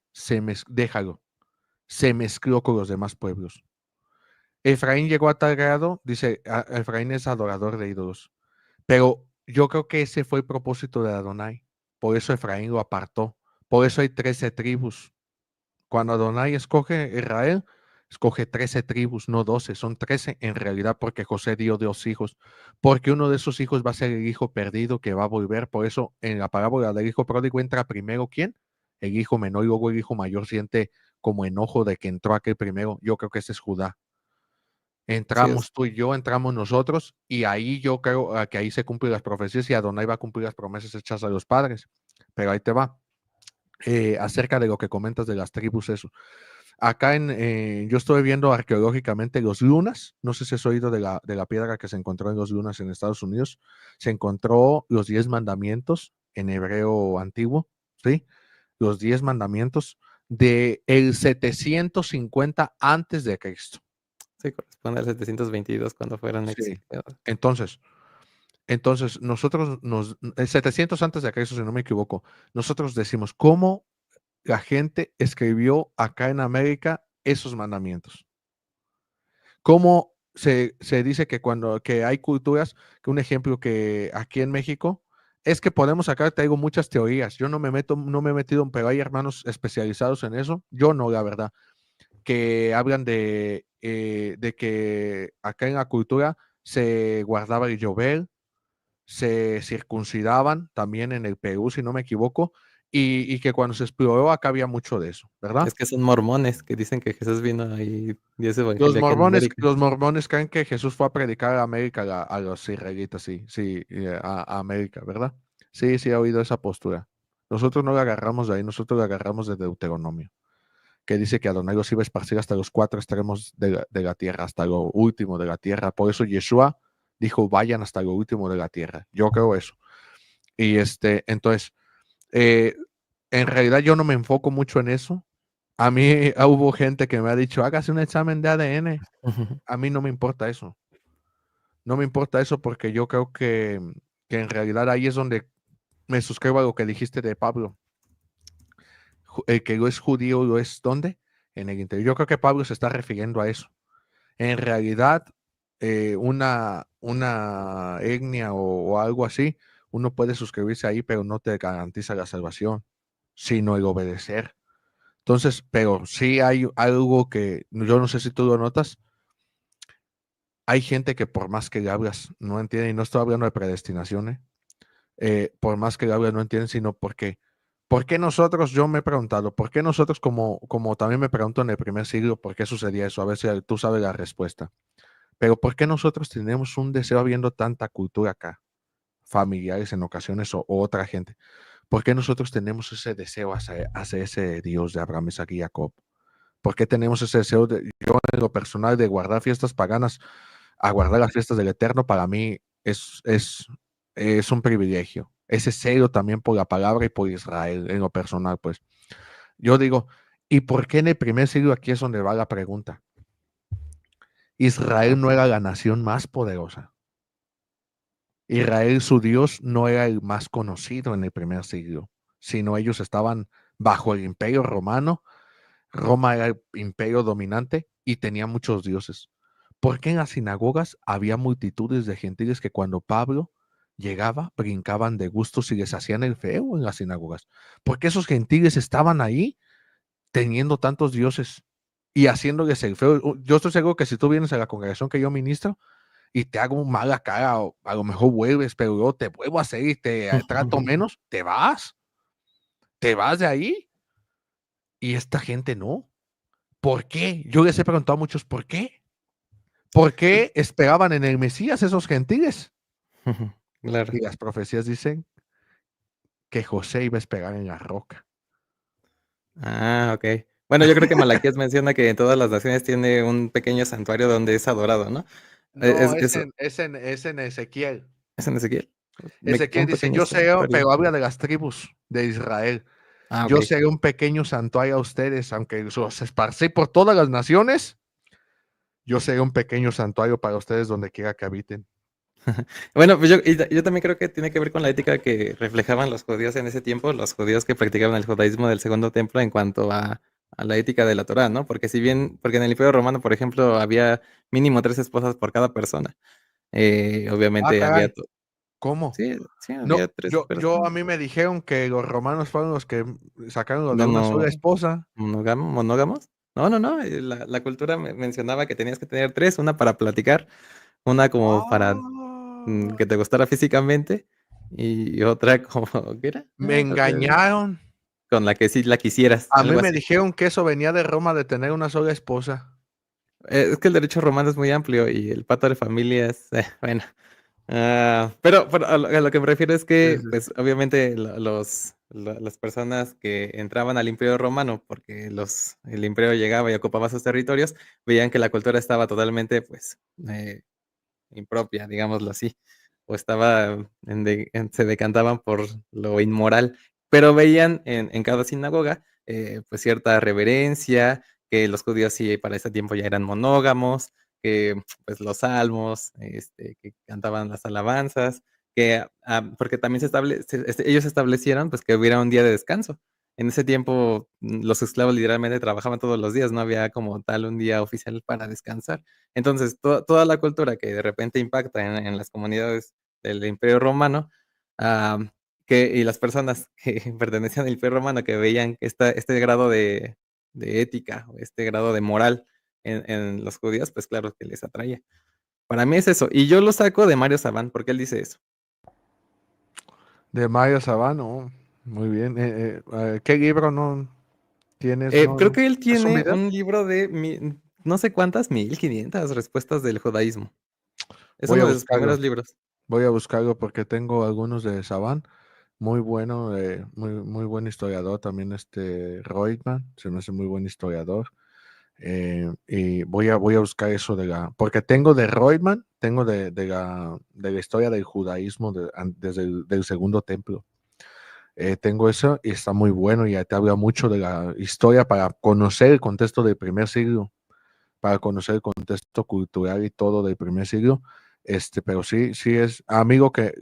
déjalo, se mezcló con los demás pueblos. Efraín llegó a tal grado, dice, Efraín es adorador de ídolos. Pero yo creo que ese fue el propósito de Adonai. Por eso Efraín lo apartó. Por eso hay 13 tribus. Cuando Adonai escoge Israel, escoge 13 tribus, no 12, son 13 en realidad, porque José dio 2 hijos. Porque uno de esos hijos va a ser el hijo perdido que va a volver. Por eso en la parábola del hijo pródigo entra primero ¿quién? El hijo menor, y luego el hijo mayor siente como enojo de que entró aquel primero. Yo creo que ese es Judá. Así es. Entramos tú y yo, entramos nosotros, y ahí yo creo que ahí se cumplen las profecías y Adonai va a cumplir las promesas hechas a los padres. Pero ahí te va. Acerca de lo que comentas de las tribus, eso. Acá yo estoy viendo arqueológicamente los lunas. No sé si has oído de la piedra que se encontró en los lunas en Estados Unidos. Se encontró los 10 mandamientos en hebreo antiguo, ¿sí? Los 10 mandamientos de el 750 antes de Cristo. Sí, corresponde al 722 cuando fueron Sí. exiliados. Entonces, nosotros 700 antes de Cristo, si no me equivoco, nosotros decimos, ¿cómo la gente escribió acá en América esos mandamientos? ¿Cómo se dice que que hay culturas, que un ejemplo que aquí en México, es que podemos sacar, te digo, muchas teorías. Yo no me he metido, pero hay hermanos especializados en eso. Yo no, la verdad, que hablan de que acá en la cultura se guardaba el llover, se circuncidaban también en el Perú, si no me equivoco, y que cuando se exploró acá había mucho de eso, ¿verdad? Es que son mormones que dicen que Jesús vino y dio su evangelio aquí en América. Los mormones creen que Jesús fue a predicar a América, a los israelitas, sí, a América, ¿verdad? Sí, he oído esa postura. Nosotros no la agarramos de ahí, nosotros la agarramos de Deuteronomio, que dice que Adonai los iba a esparcir hasta los 4 extremos de la tierra, hasta lo último de la tierra. Por eso Yeshua dijo, vayan hasta lo último de la tierra. Yo creo eso. Y entonces, en realidad yo no me enfoco mucho en eso. A mí hubo gente que me ha dicho, hágase un examen de ADN. A mí no me importa eso. No me importa eso porque yo creo que en realidad ahí es donde me suscribo a lo que dijiste de Pablo. El que lo es judío, ¿lo es dónde? En el interior. Yo creo que Pablo se está refiriendo a eso. En realidad, una etnia o algo así, uno puede suscribirse ahí, pero no te garantiza la salvación, sino el obedecer. Entonces, pero sí hay algo que yo no sé si tú lo notas. Hay gente que por más que le hablas no entiende, y no estoy hablando de predestinación, por más que le hablas no entienden, sino porque ¿por qué nosotros? Yo me he preguntado, ¿por qué nosotros, como también me pregunto en el primer siglo, por qué sucedía eso? A ver si tú sabes la respuesta. Pero ¿por qué nosotros tenemos un deseo habiendo tanta cultura acá? Familiares en ocasiones o otra gente. ¿Por qué nosotros tenemos ese deseo hacia ese Dios de Abraham, Isaac y Jacob? ¿Por qué tenemos ese deseo yo en lo personal de guardar fiestas paganas a guardar las fiestas del Eterno? Para mí es un privilegio. Ese celo también por la palabra y por Israel en lo personal, pues. Yo digo, ¿y por qué en el primer siglo? Aquí es donde va la pregunta. Israel no era la nación más poderosa. Israel, su Dios, no era el más conocido en el primer siglo, sino ellos estaban bajo el imperio romano. Roma era el imperio dominante y tenía muchos dioses. ¿Por qué en las sinagogas había multitudes de gentiles que cuando Pablo llegaba brincaban de gustos y les hacían el feo en las sinagogas? ¿Por qué esos gentiles estaban ahí teniendo tantos dioses y haciéndoles el feo? Yo estoy seguro que si tú vienes a la congregación que yo ministro y te hago mala cara, o a lo mejor vuelves, pero yo te vuelvo a hacer y te trato menos, te vas de ahí. Y esta gente no. ¿Por qué? Yo les he preguntado a muchos, ¿por qué? ¿Por qué esperaban en el Mesías esos gentiles? Claro. Y las profecías dicen que José iba a esperar en la roca. Ah, ok. Bueno, yo creo que Malaquías menciona que en todas las naciones tiene un pequeño santuario donde es adorado, ¿no? No, Es es en Ezequiel. ¿Es en Ezequiel? Ezequiel Un dice, pequeño yo seré, santuario. pero habla de las tribus de Israel. Ah, Yo ok. seré un pequeño santuario a ustedes, aunque los esparcí por todas las naciones. Yo seré un pequeño santuario para ustedes donde quiera que habiten. Bueno, pues yo también creo que tiene que ver con la ética que reflejaban los judíos en ese tiempo, los judíos que practicaban el judaísmo del segundo templo en cuanto a la ética de la Torá, ¿no? Porque porque en el Imperio Romano, por ejemplo, había mínimo 3 esposas por cada persona. Ah, Obviamente había... caray, ¿cómo? Sí, No, había 3 yo a personas. mí me dijeron que los romanos fueron los que sacaron lo de No, una sola no, esposa. ¿monógamos? No, la cultura mencionaba que tenías que tener 3, una para platicar, una como para Ah, que te gustara físicamente y otra como, ¿qué era? me Creo que engañaron. con la que sí la quisieras, A mí algo me así. dijeron que eso venía de Roma, de tener una sola esposa. Es que el derecho romano es muy amplio y el pato de familia es, bueno. Pero a lo que me refiero es Sí, que, sí, sí. pues, obviamente las personas que entraban al Imperio Romano, porque el Imperio llegaba y ocupaba sus territorios, veían que la cultura estaba totalmente, pues, impropia, digámoslo así, o se decantaban por lo inmoral, pero veían en cada sinagoga, pues cierta reverencia, que los judíos sí para ese tiempo ya eran monógamos, que pues los salmos, que cantaban las alabanzas, porque también ellos establecieron pues que hubiera un día de descanso. En ese tiempo los esclavos literalmente trabajaban todos los días, no había como tal un día oficial para descansar. Entonces, toda la cultura que de repente impacta en las comunidades del Imperio Romano, y las personas que pertenecían al Imperio Romano que veían este grado de ética, o este grado de moral en los judíos, pues claro que les atraía. Para mí es eso. Y yo lo saco de Mario Sabán, porque él dice eso. De Mario Sabano. Muy bien. ¿Qué libro no tienes? Creo que él ¿Es un tiene video? un libro de no sé cuántas, 1500 respuestas del judaísmo. Es Voy a uno de sus primeros buscarlo. libros. Voy a buscarlo porque tengo algunos de Saban. Muy bueno, muy buen historiador. También Reutemann, se me hace muy buen historiador. Y voy a buscar eso porque tengo de Reutemann, tengo de la historia del judaísmo desde del segundo templo. Tengo eso y está muy bueno, y ya te habla mucho de la historia para conocer el contexto del primer siglo, para conocer el contexto cultural y todo del primer siglo. Pero sí es amigo que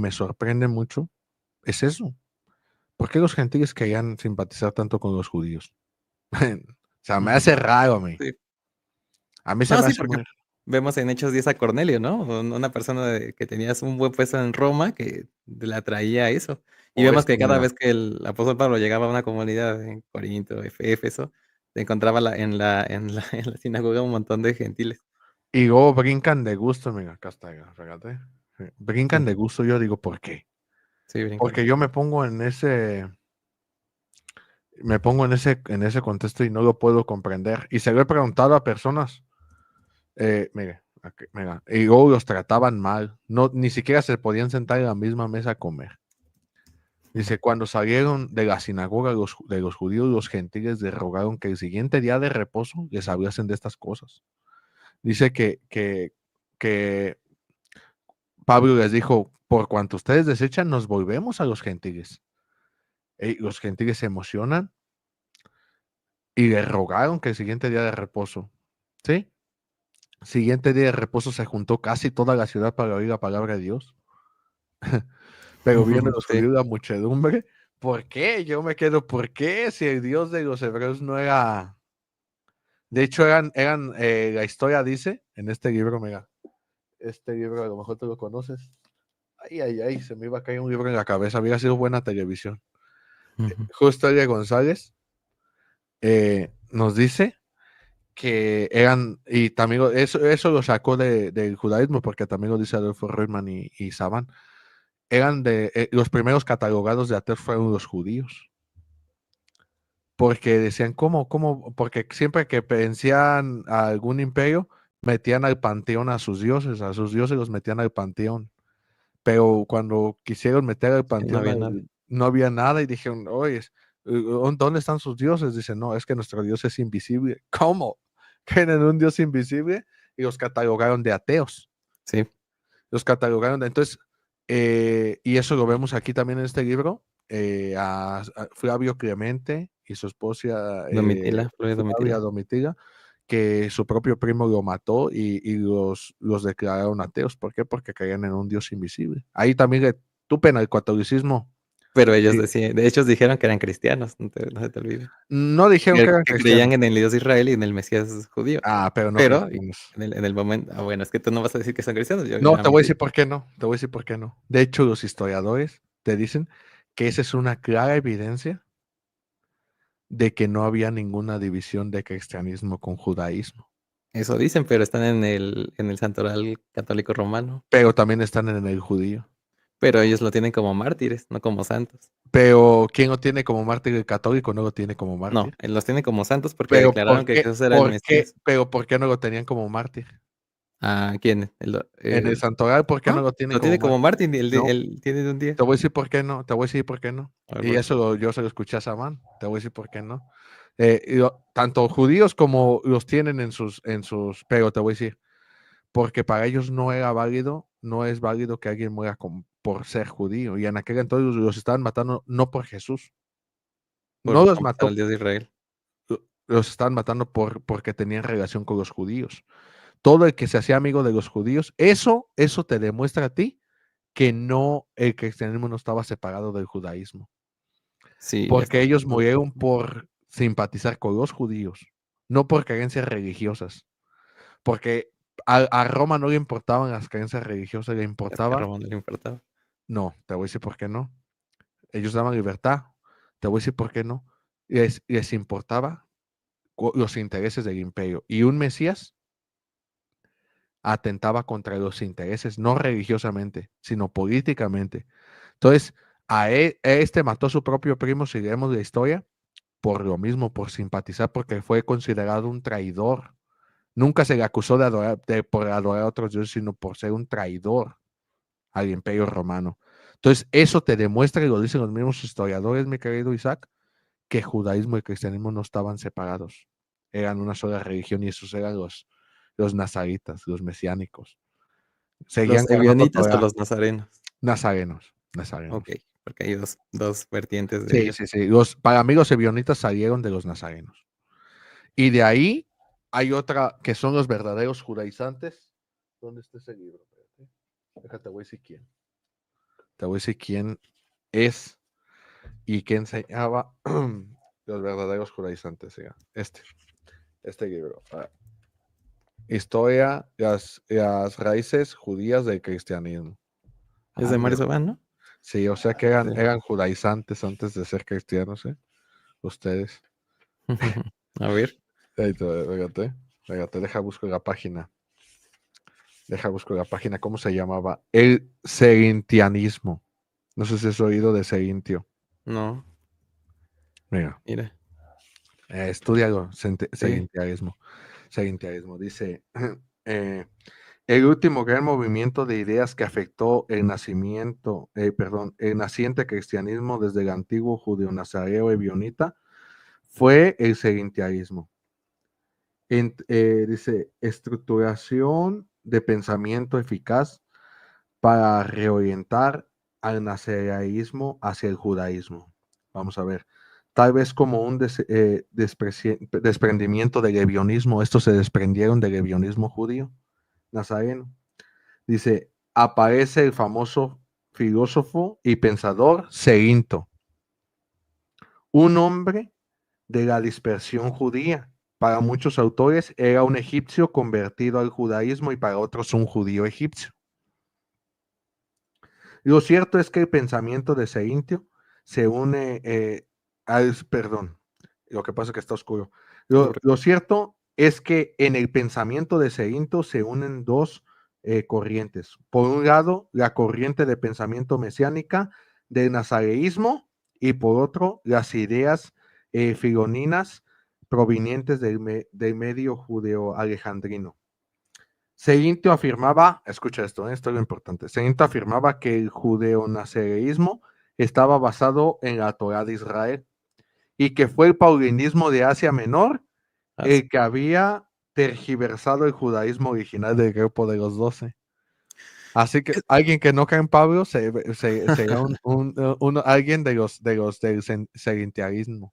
me sorprende mucho es eso. ¿Por qué los gentiles querían simpatizar tanto con los judíos? O sea, me hace raro a mí. Sí. A mí se No, me sí, hace porque muy... vemos en Hechos 10 a Cornelio, ¿no? Una persona que tenía un buen puesto en Roma que le atraía a eso. Y Por vemos esto, que cada mira, vez que el apóstol Pablo llegaba a una comunidad en Corinto, Éfeso, se encontraba en la sinagoga un montón de gentiles. y luego brincan de gusto, mira, acá está, fíjate. Brincan de gusto, yo digo, ¿por qué? Sí, brincan. Porque yo me pongo en ese contexto y no lo puedo comprender. Y se lo he preguntado a personas, mire, mira, y luego los trataban mal, no, ni siquiera se podían sentar en la misma mesa a comer. Dice, cuando salieron de la sinagoga de los judíos, los gentiles les rogaron que el siguiente día de reposo les hablasen de estas cosas. Dice que Pablo les dijo, por cuanto ustedes desechan, nos volvemos a los gentiles. Los gentiles se emocionan y le rogaron que el siguiente día de reposo, ¿sí? Siguiente día de reposo se juntó casi toda la ciudad para oír la palabra de Dios. Pero vienen los Sí. judíos, la muchedumbre. ¿Por qué? Yo me quedo, ¿por qué? Si el Dios de los hebreos no era... De hecho, la historia dice, en este libro, mira, este libro a lo mejor tú lo conoces. Ay, se me iba a caer un libro en la cabeza, había sido buena televisión. Justo Elia González nos dice que eran, y también eso lo sacó del judaísmo, porque también lo dice Adolfo Reutemann y Saban, eran los primeros catalogados de ateos fueron los judíos. Porque decían, ¿cómo? Porque siempre que vencían a algún imperio, metían al panteón a sus dioses los metían al panteón. Pero cuando quisieron meter al panteón, no había nada y dijeron, oye, ¿dónde están sus dioses? Dicen, no, es que nuestro Dios es invisible. ¿Cómo? Tienen un Dios invisible y los catalogaron de ateos. Sí. Los catalogaron de, entonces, y eso lo vemos aquí también en este libro, a Flavio Clemente y su esposa Flavia Flavia Domitila, que su propio primo lo mató y los declararon ateos. ¿Por qué? Porque creían en un Dios invisible. Ahí también le tupen al catolicismo. Pero ellos Sí. decían, de hecho dijeron que eran cristianos, no se te olvide. No dijeron que eran Que cristianos. creían en el Dios de Israel y en el Mesías judío. Pero no Pero cristianos. en el momento, bueno, es que tú no vas a decir que son cristianos. No, te voy a decir por qué no. Te voy a decir por qué no. De hecho, los historiadores te dicen que esa es una clara evidencia de que no había ninguna división de cristianismo con judaísmo. Eso dicen, pero están en el santoral católico romano. Pero también están en el judío. Pero ellos lo tienen como mártires, no como santos. Pero ¿quién lo tiene como mártir? El católico no lo tiene como No, mártir. él los tiene como santos porque Pero declararon que Jesús era el Mesías. pero ¿por qué no lo tenían como mártir? ¿A quién? En el santoral, ¿por qué no lo tienen Lo tiene como mártir? mártir, No. él tiene de un día. Te voy a decir por qué no. Te voy a decir por qué no. A ver, Y ¿por qué? eso yo se lo escuché a Samán. Te voy a decir por qué no. Tanto judíos como los tienen en sus, pero te voy a decir, porque para ellos no es válido que alguien muera por ser judío. Y en aquel entonces los estaban matando no por Jesús. No los Por matar mató, al Dios de Israel. los estaban matando porque tenían relación con los judíos. Todo el que se hacía amigo de los judíos, eso te demuestra a ti que el cristianismo no estaba separado del judaísmo. Sí, Porque ellos murieron por simpatizar con los judíos, no por creencias religiosas. Porque a Roma no le importaban las creencias religiosas, le importaba. A Roma no le importaba. No, te voy a decir por qué no. Ellos daban libertad. Te voy a decir por qué no. Les importaba los intereses del imperio. Y un Mesías atentaba contra los intereses, no religiosamente, sino políticamente. Entonces, este mató a su propio primo, si leemos la historia, por lo mismo, por simpatizar, porque fue considerado un traidor. Nunca se le acusó por adorar a otros dioses, sino por ser un traidor al imperio romano. Entonces, eso te demuestra, y lo dicen los mismos historiadores, mi querido Isaac, que judaísmo y cristianismo no estaban separados. Eran una sola religión y esos eran los nazaritas, los mesiánicos. Seguían ¿Los guardando ebionitas o Torah. los nazarenos? Nazarenos. Ok, porque hay dos vertientes de Sí, ellos. sí. Para mí los ebionitas salieron de los nazarenos. Y de ahí hay otra que son los verdaderos judaizantes. ¿Dónde está ese libro? Déjate, voy a decir quién. Te voy a decir quién es y que enseñaba los verdaderos judaizantes. Este libro. Historia, las raíces judías del cristianismo. Es de Mario Sabán, ¿no? Sí, o sea que Sí. eran judaizantes antes de ser cristianos, ¿eh? Ustedes. A ver. Ahí te, fíjate, deja busco la página. ¿Cómo se llamaba? El serintianismo. No sé si has oído de serintio. No, Mira, mira. estudialo, serintianismo. Serintianismo. Dice, el último gran movimiento de ideas que afectó el naciente cristianismo desde el antiguo judeo-nazareo ebionita fue el serintianismo. Dice, estructuración de pensamiento eficaz para reorientar al nazareísmo hacia el judaísmo. Vamos a ver, tal vez como un desprendimiento del ebionismo, estos se desprendieron del ebionismo judío nazareno. Dice, aparece el famoso filósofo y pensador Cerinto, un hombre de la dispersión judía. Para muchos autores era un egipcio convertido al judaísmo y para otros un judío egipcio. Lo cierto es que el pensamiento de Cerinto se une perdón, lo que pasa es que está oscuro. Lo cierto es que en el pensamiento de Cerinto se unen dos corrientes. Por un lado, la corriente de pensamiento mesiánica del nazareísmo y por otro, las ideas filoninas provenientes del medio judeo-alejandrino. Cerinto afirmaba, escucha esto es lo importante, Cerinto afirmaba que el judeo-nazareísmo estaba basado en la Torá de Israel y que fue el paulinismo de Asia Menor el que había tergiversado el judaísmo original del grupo de los 12. Así que alguien que no cree en Pablo sería alguien de los del serintianismo.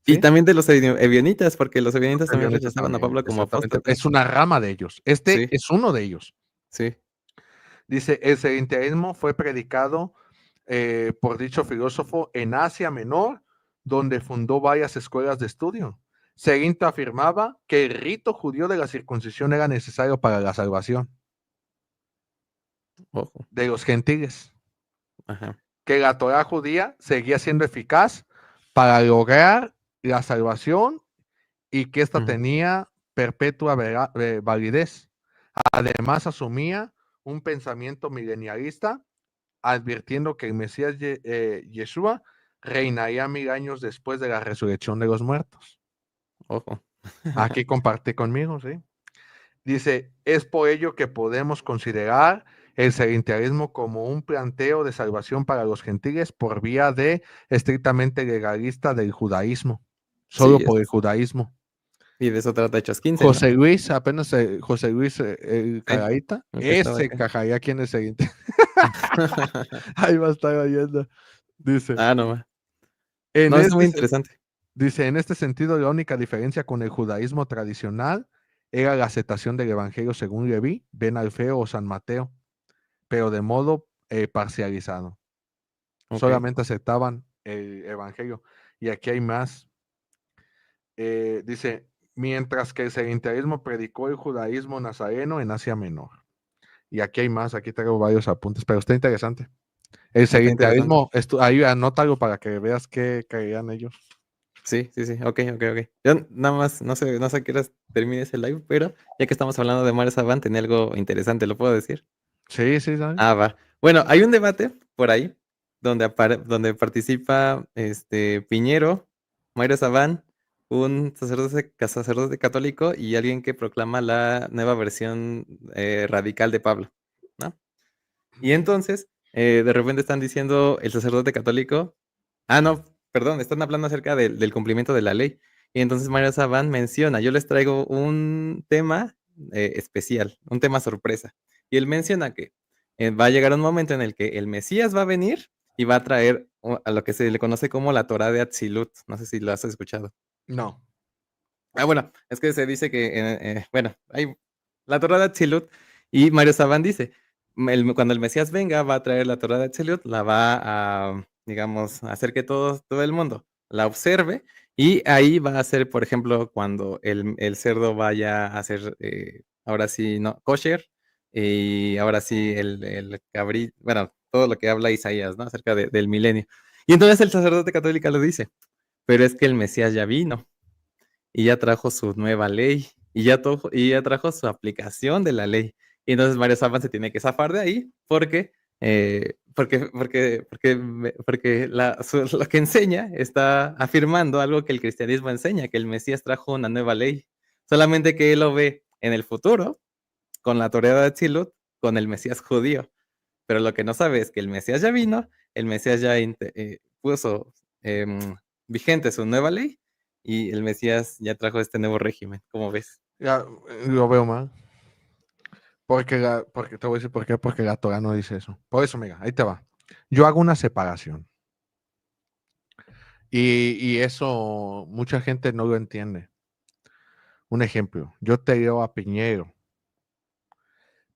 Y ¿Sí? también de los ebionitas, porque los ebionitas también Ebionitas rechazaban a también, Pablo como exactamente. apóstata. Es una rama de ellos. Este Sí. es uno de ellos. Sí. Dice, el serintianismo fue predicado por dicho filósofo en Asia Menor, donde fundó varias escuelas de estudio. Cerinto afirmaba que el rito judío de la circuncisión era necesario para la salvación Ojo. de los gentiles. Ajá. Que la Torá judía seguía siendo eficaz para lograr la salvación y que ésta tenía perpetua validez. Además, asumía un pensamiento milenialista, advirtiendo que el Mesías Yeshua reinaría 1000 años después de la resurrección de los muertos. Ojo. Aquí comparte conmigo, ¿sí? Dice, es por ello que podemos considerar el serintianismo como un planteo de salvación para los gentiles por vía de estrictamente legalista del judaísmo, solo Sí, por el judaísmo. Y de eso trata Hechos 15, José ¿no? Luis, apenas José Luis el Caraíta, el que estaba ese acá. cajaría aquí en el siguiente. Ahí va a estar oyendo. Dice, No, en es muy este, interesante. dice, en este sentido, la única diferencia con el judaísmo tradicional era la aceptación del evangelio según Leví, Ben Alfeo o San Mateo, pero de modo parcializado. Ok. Solamente aceptaban el evangelio. Y aquí hay más. Dice, mientras que el serintianismo predicó el judaísmo nazareno en Asia Menor. Y aquí hay más, aquí traigo varios apuntes, pero está interesante. El Está interesante. serintianismo, ahí anótalo para que veas qué creían ellos. Sí. Ok. Yo nada más, no sé a qué horas termine ese live, pero ya que estamos hablando de Mario Sabán, tenía algo interesante, ¿lo puedo decir? Sí, ¿sabes? Va. Bueno, hay un debate por ahí donde participa Piñero, Mario Sabán, un sacerdote católico y alguien que proclama la nueva versión radical de Pablo, ¿no? Y entonces, de repente están diciendo el sacerdote católico, no, perdón, están hablando acerca del cumplimiento de la ley. Y entonces Mario Sabán menciona, yo les traigo un tema especial, un tema sorpresa. Y él menciona que va a llegar un momento en el que el Mesías va a venir y va a traer a lo que se le conoce como la Torá de Atzilut. No sé si lo has escuchado. No. Bueno, es que se dice que, hay la Torá de Atzilut y Mario Sabán dice, cuando el Mesías venga va a traer la Torá de Atzilut, la va digamos, hacer que todo el mundo la observe, y ahí va a ser, por ejemplo, cuando el cerdo vaya a ser, ahora sí, no, kosher, y ahora sí el cabrito, bueno, todo lo que habla Isaías, ¿no? Acerca del milenio. Y entonces el sacerdote católico lo dice, pero es que el Mesías ya vino y ya trajo su nueva ley y ya trajo su aplicación de la ley. Y entonces Mario Zafán se tiene que zafar de ahí porque lo que enseña está afirmando algo que el cristianismo enseña, que el Mesías trajo una nueva ley. Solamente que él lo ve en el futuro, con la Torá de Atzilut, con el Mesías judío. Pero lo que no sabe es que el Mesías ya vino, el Mesías ya puso vigente su nueva ley, y el Mesías ya trajo este nuevo régimen. ¿Cómo ves? Ya, lo veo mal. Porque te voy a decir por qué, porque la Torah no dice eso. Por eso, mira, ahí te va. Yo hago una separación. Y eso mucha gente no lo entiende. Un ejemplo, yo te leo a Piñero,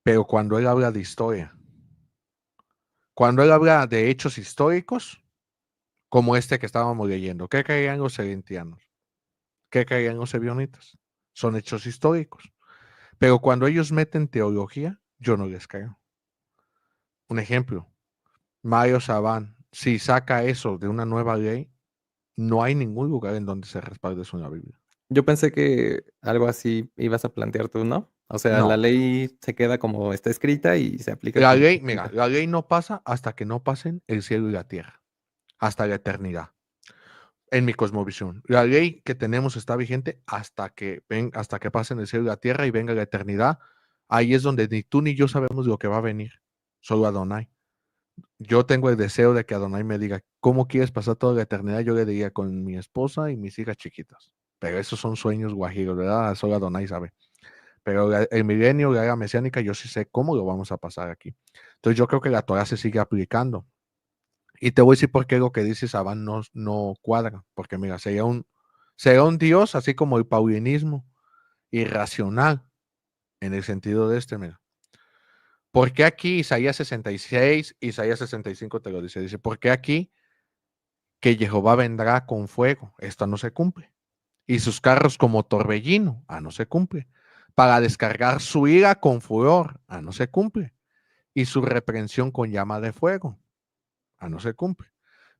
pero cuando él habla de historia, cuando él habla de hechos históricos, como este que estábamos leyendo, ¿qué creían los serentianos? ¿Qué creían los ebionitas? Son hechos históricos. Pero cuando ellos meten teología, yo no les creo. Un ejemplo, Mario Sabán, si saca eso de una nueva ley, no hay ningún lugar en donde se respalde eso en la Biblia. Yo pensé que algo así ibas a plantear tú, ¿no? O sea, No. la ley se queda como está escrita y se aplica La como ley, está mira, escrita. la ley no pasa hasta que no pasen el cielo y la tierra, hasta la eternidad. En mi cosmovisión, la ley que tenemos está vigente hasta que pasen el cielo y la tierra y venga la eternidad. Ahí es donde ni tú ni yo sabemos lo que va a venir, solo Adonai. Yo tengo el deseo de que Adonai me diga, ¿cómo quieres pasar toda la eternidad? Yo le diría con mi esposa y mis hijas chiquitas. Pero esos son sueños guajiros, ¿verdad? Solo Adonai sabe. Pero el milenio, la era mesiánica, yo sí sé cómo lo vamos a pasar aquí. Entonces yo creo que la Torah se sigue aplicando. Y te voy a decir por qué lo que dice Sabán no cuadra. Porque mira, sería un Dios, así como el paulinismo, irracional, en el sentido de mira. ¿Por qué aquí Isaías 66, Isaías 65 te lo dice? Dice, ¿por qué aquí que Jehová vendrá con fuego? Esto no se cumple. Y sus carros como torbellino, no se cumple. Para descargar su ira con furor, no se cumple. Y su reprensión con llama de fuego, no se cumple.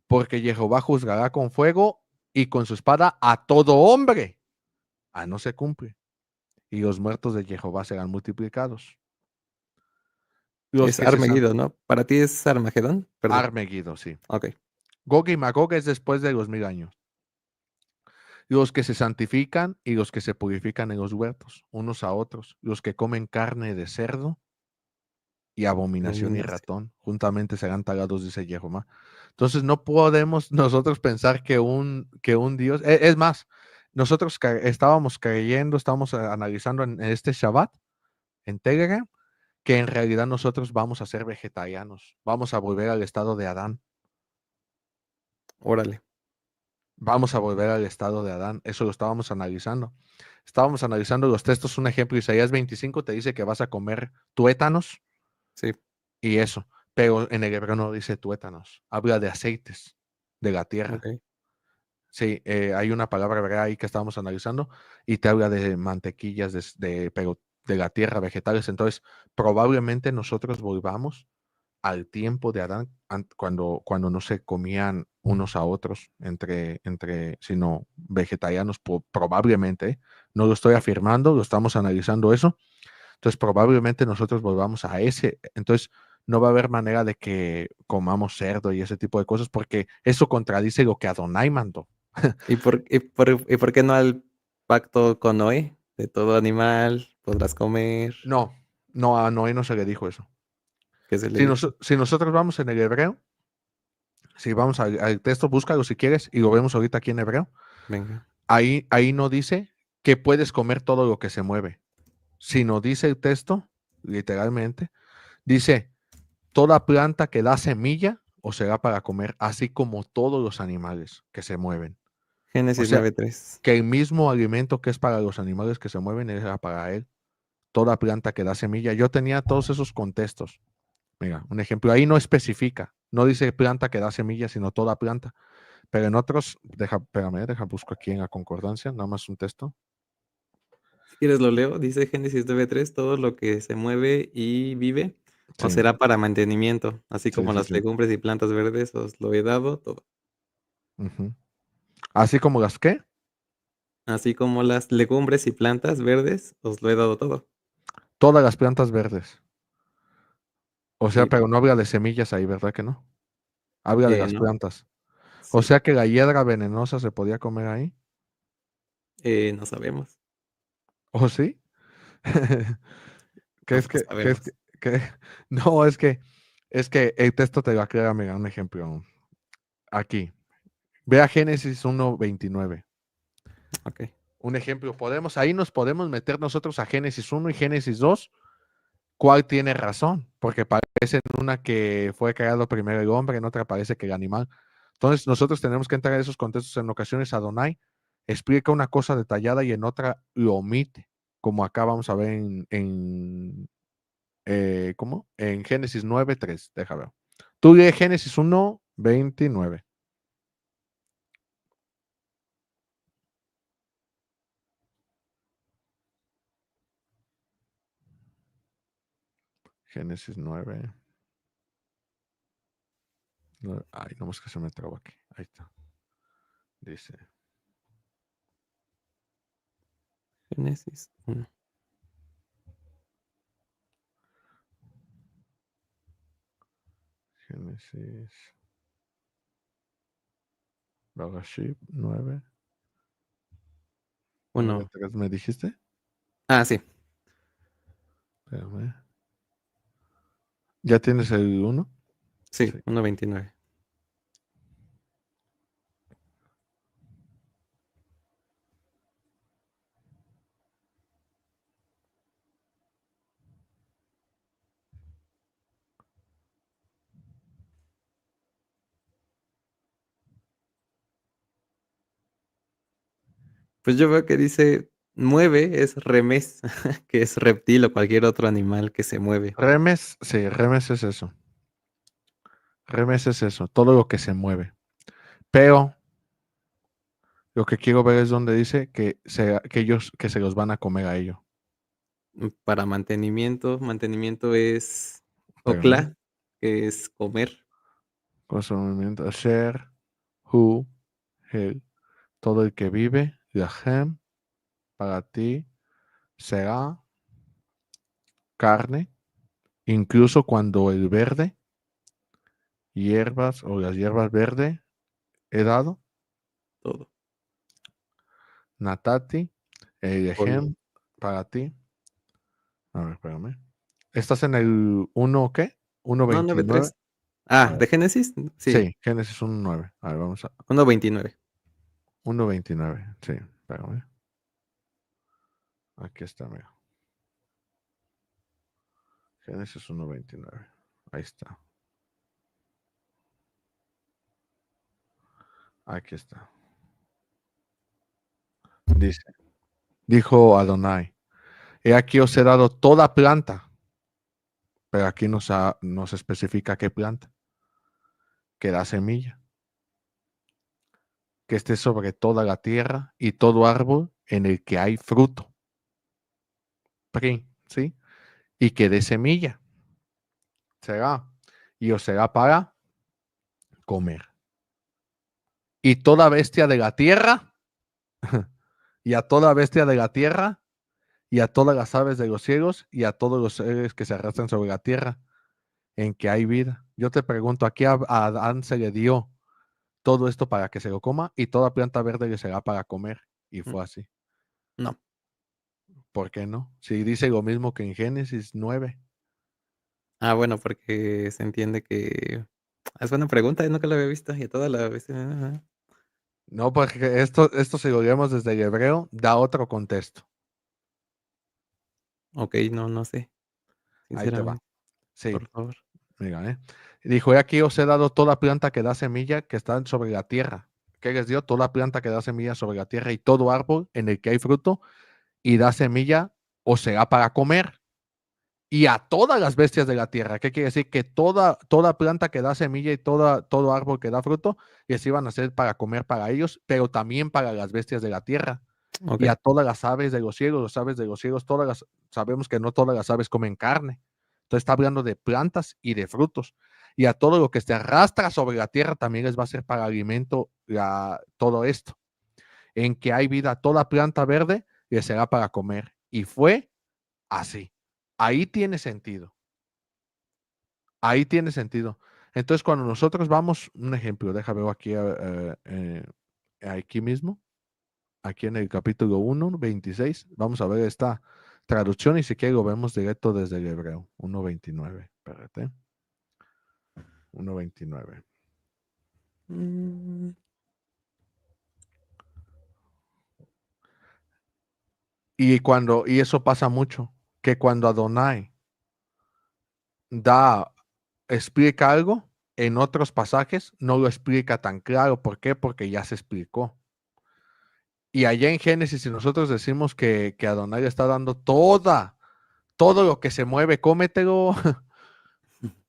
Porque Jehová juzgará con fuego y con su espada a todo hombre, no se cumple. Y los muertos de Jehová serán multiplicados. Los Es que se Armegido, ¿no? ¿Para ti es Armagedón? Perdón. Armegido, sí. Ok. Gog y Magog es después de los 1000 años. Los que se santifican y los que se purifican en los huertos, unos a otros, los que comen carne de cerdo y abominación y ratón, juntamente serán tagados, dice Jehová. Entonces no podemos nosotros pensar que un Dios, es más, nosotros estábamos analizando en este Shabbat, en Telegram, que en realidad nosotros vamos a ser vegetarianos, vamos a volver al estado de Adán. Órale. Vamos a volver al estado de Adán. Eso lo estábamos analizando. Estábamos analizando los textos. Un ejemplo, Isaías 25 te dice que vas a comer tuétanos. Sí. Y eso. Pero en el hebreo no dice tuétanos. Habla de aceites de la tierra. Okay. Sí, hay una palabra hebrea ahí que estábamos analizando y te habla de mantequillas pero de la tierra, vegetales. Entonces, probablemente nosotros volvamos al tiempo de Adán, cuando no se comían unos a otros, sino vegetarianos, probablemente, no lo estoy afirmando, lo estamos analizando eso, entonces probablemente nosotros volvamos a ese, entonces no va a haber manera de que comamos cerdo y ese tipo de cosas, porque eso contradice lo que Adonai mandó. ¿Y por qué no al pacto con Noé? De todo animal podrás comer. No, a Noé no se le dijo eso. ¿Qué se le dijo? Si nosotros vamos en el hebreo, si vamos al texto, búscalo si quieres y lo vemos ahorita aquí en hebreo. Venga. Ahí no dice que puedes comer todo lo que se mueve, sino dice el texto, literalmente, dice, toda planta que da semilla o será para comer, así como todos los animales que se mueven. Génesis 9:3. Que el mismo alimento que es para los animales que se mueven era para él. Toda planta que da semilla. Yo tenía todos esos contextos. Mira, un ejemplo, ahí no especifica No dice planta que da semilla, sino toda planta. Pero en otros, deja busco aquí en la concordancia, nada más un texto. Si quieres lo leo, dice Génesis 9:3, todo lo que se mueve y vive os Sí, será para mantenimiento, así sí, como sí, las sí. legumbres y plantas verdes os lo he dado todo. Ujú. Así como las que, Así como las legumbres y plantas verdes os lo he dado todo. todas las plantas verdes. O sea, Sí, pero no habla de semillas ahí, ¿verdad que no? Habla de las ¿no? plantas. O Sí, sea que la hiedra venenosa se podía comer ahí. no sabemos, ¿O sí? ¿Qué es tampoco que es sabemos. que no, es que el texto te lo aclara, mira, un ejemplo aquí. Ve a Génesis 1:29. Ok. Un ejemplo, ahí nos podemos meter nosotros a Génesis 1 y Génesis 2. ¿Cuál tiene razón? Porque parece en una que fue creado primero el hombre, en otra parece que el animal. Entonces, nosotros tenemos que entrar en esos contextos. En ocasiones, Adonai explica una cosa detallada y en otra lo omite, como acá vamos a ver ¿cómo? En Génesis 9:3. Deja ver. Tú lee Génesis 1:29. Génesis 9. Ay, no más que se me traba aquí. Ahí está. Dice. Génesis 1. Génesis. Bereshit 9. 1. 9:3, ¿me dijiste? Ah, sí. Espérame. ¿Ya tienes el 1? Sí, Sí. 1:29. Pues yo veo que dice mueve es remes, que es reptil o cualquier otro animal que se mueve. Remes, sí, remes es eso. Remes es eso, todo lo que se mueve. Pero lo que quiero ver es donde dice que ellos que se los van a comer a ellos. Para mantenimiento, mantenimiento es Espérame. okla, que es comer. Consumimiento. Asher, Hu, Hel. Todo el que vive, Lahem, para ti, será carne, incluso cuando el verde, hierbas o las hierbas verdes he dado, Todo. Natati, Polvo. Lahem, para ti. A ver, espérame. ¿Estás en el 1 qué? No, 1:29. 9:3. Ah, A ver. ¿de Génesis? Sí, Sí, Génesis 1:9. A ver, vamos a 1:29. 1:29. Sí, espérame. Aquí está, mira. Génesis 1:29. Ahí está. Aquí está. Dice, dijo Adonai, he aquí os he dado toda planta, pero aquí nos especifica qué planta, que da semilla, que esté sobre toda la tierra y todo árbol en el que hay fruto, ¿sí? Y que dé semilla, será, y os será para comer. Y toda bestia de la tierra, y a toda bestia de la tierra, y a todas las aves de los cielos, y a todos los seres que se arrastran sobre la tierra, en que hay vida. Yo te pregunto, aquí a Adán se le dio todo esto para que se lo coma, y toda planta verde le será para comer. Y Mm, fue así. No. ¿Por qué no? Si dice lo mismo que en Génesis 9. Ah, bueno, porque se entiende que es buena pregunta, nunca lo había visto y a toda la vez. No, porque esto si lo leemos desde el hebreo, da otro contexto. Ok, no sé, Ahí te va. sinceramente, Sí, por favor. mira, ¿eh? Dijo, he aquí os he dado toda planta que da semilla que está sobre la tierra. ¿Qué les dio? Toda planta que da semilla sobre la tierra y todo árbol en el que hay fruto y da semilla o será para comer. y a todas las bestias de la tierra. ¿Qué quiere decir? Que toda planta que da semilla y todo árbol que da fruto, les iban a ser para comer para ellos, pero también para las bestias de la tierra. Ok. Y a todas las aves de los cielos, las aves de los cielos, sabemos que no todas las aves comen carne. Entonces está hablando de plantas y de frutos. Y a todo lo que se arrastra sobre la tierra también les va a ser para alimento todo esto. En que hay vida, toda planta verde les será para comer. Y fue así. Ahí tiene sentido. Ahí tiene sentido. Entonces, cuando nosotros vamos, un ejemplo, déjame ver aquí mismo, aquí en el capítulo 1, 26, vamos a ver esta traducción y si quiere lo vemos directo desde el hebreo, 1.29, espérate, 1.29. Y eso pasa mucho, que cuando Adonai explica algo, en otros pasajes no lo explica tan claro. ¿Por qué? Porque ya se explicó. Y allá en Génesis, si nosotros decimos que Adonai le está dando todo lo que se mueve, cómetelo,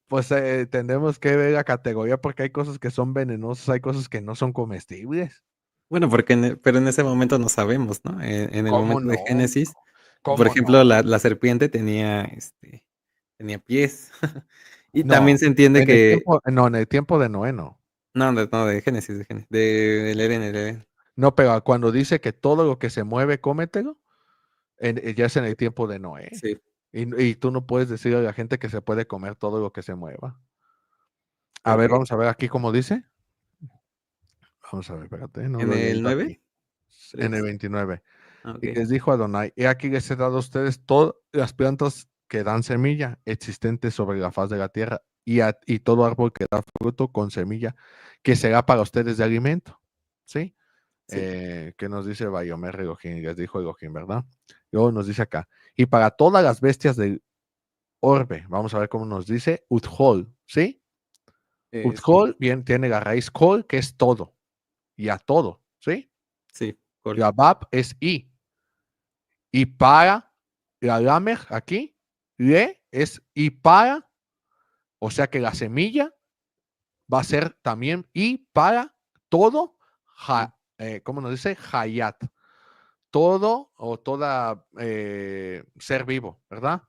pues tendremos que ver la categoría porque hay cosas que son venenosas, hay cosas que no son comestibles. Bueno, pero en ese momento no sabemos, ¿no? En el ¿Cómo momento de no? Génesis, por ¿Cómo ejemplo, no? la serpiente tenía pies. Y No, también se entiende en el que tiempo, no, en el tiempo de Noé no. no, de Génesis, del Edén, el Edén. No, pero cuando dice que todo lo que se mueve, cómetelo, ya es en el tiempo de Noé. Sí. Y tú no puedes decirle a la gente que se puede comer todo lo que se mueva. A ver, Ok. vamos a ver aquí cómo dice. Vamos a ver, espérate, no ¿En lo he el leído 9? aquí. En el 29. Ah, Y ok. les dijo Adonai, he aquí les he dado a ustedes todas las plantas que dan semilla existentes sobre la faz de la tierra y todo árbol que da fruto con semilla, que será para ustedes de alimento. ¿Sí? Sí. Que nos dice Bayomer Elohim, les dijo Elohim, ¿verdad? Luego nos dice acá, y para todas las bestias del orbe, vamos a ver cómo nos dice, Uthol, ¿sí? Uthol bien, tiene la raíz kol, que es todo, y a todo, ¿sí? Sí, Y la bab es y para la lamer aquí, le es y para, o sea que la semilla va a ser también y para todo, ¿cómo nos dice? Hayat. Todo o toda ser vivo, ¿verdad?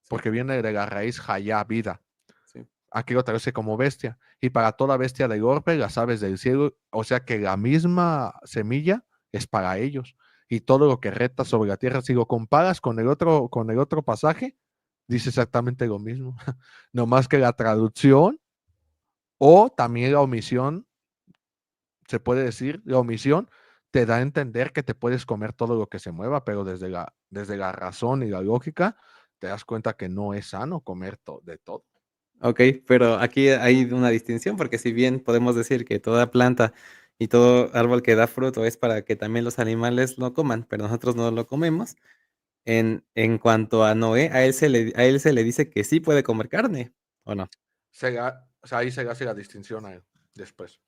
Porque viene de la raíz hayá, vida. Sí. Aquí lo traduce como bestia. Y para toda bestia de golpe, las aves del cielo, o sea que la misma semilla es para ellos. Y todo lo que reta sobre la tierra, si lo comparas con el otro pasaje, dice exactamente lo mismo. No más que la traducción o también la omisión, se puede decir, la omisión te da a entender que te puedes comer todo lo que se mueva, pero desde la razón y la lógica te das cuenta que no es sano comer de todo. Ok, pero aquí hay una distinción, porque si bien podemos decir que toda planta y todo árbol que da fruto es para que también los animales lo coman, pero nosotros no lo comemos, en cuanto a Noé, a él se le dice que sí puede comer carne, ¿o no? O sea, ahí se hace la distinción a él después.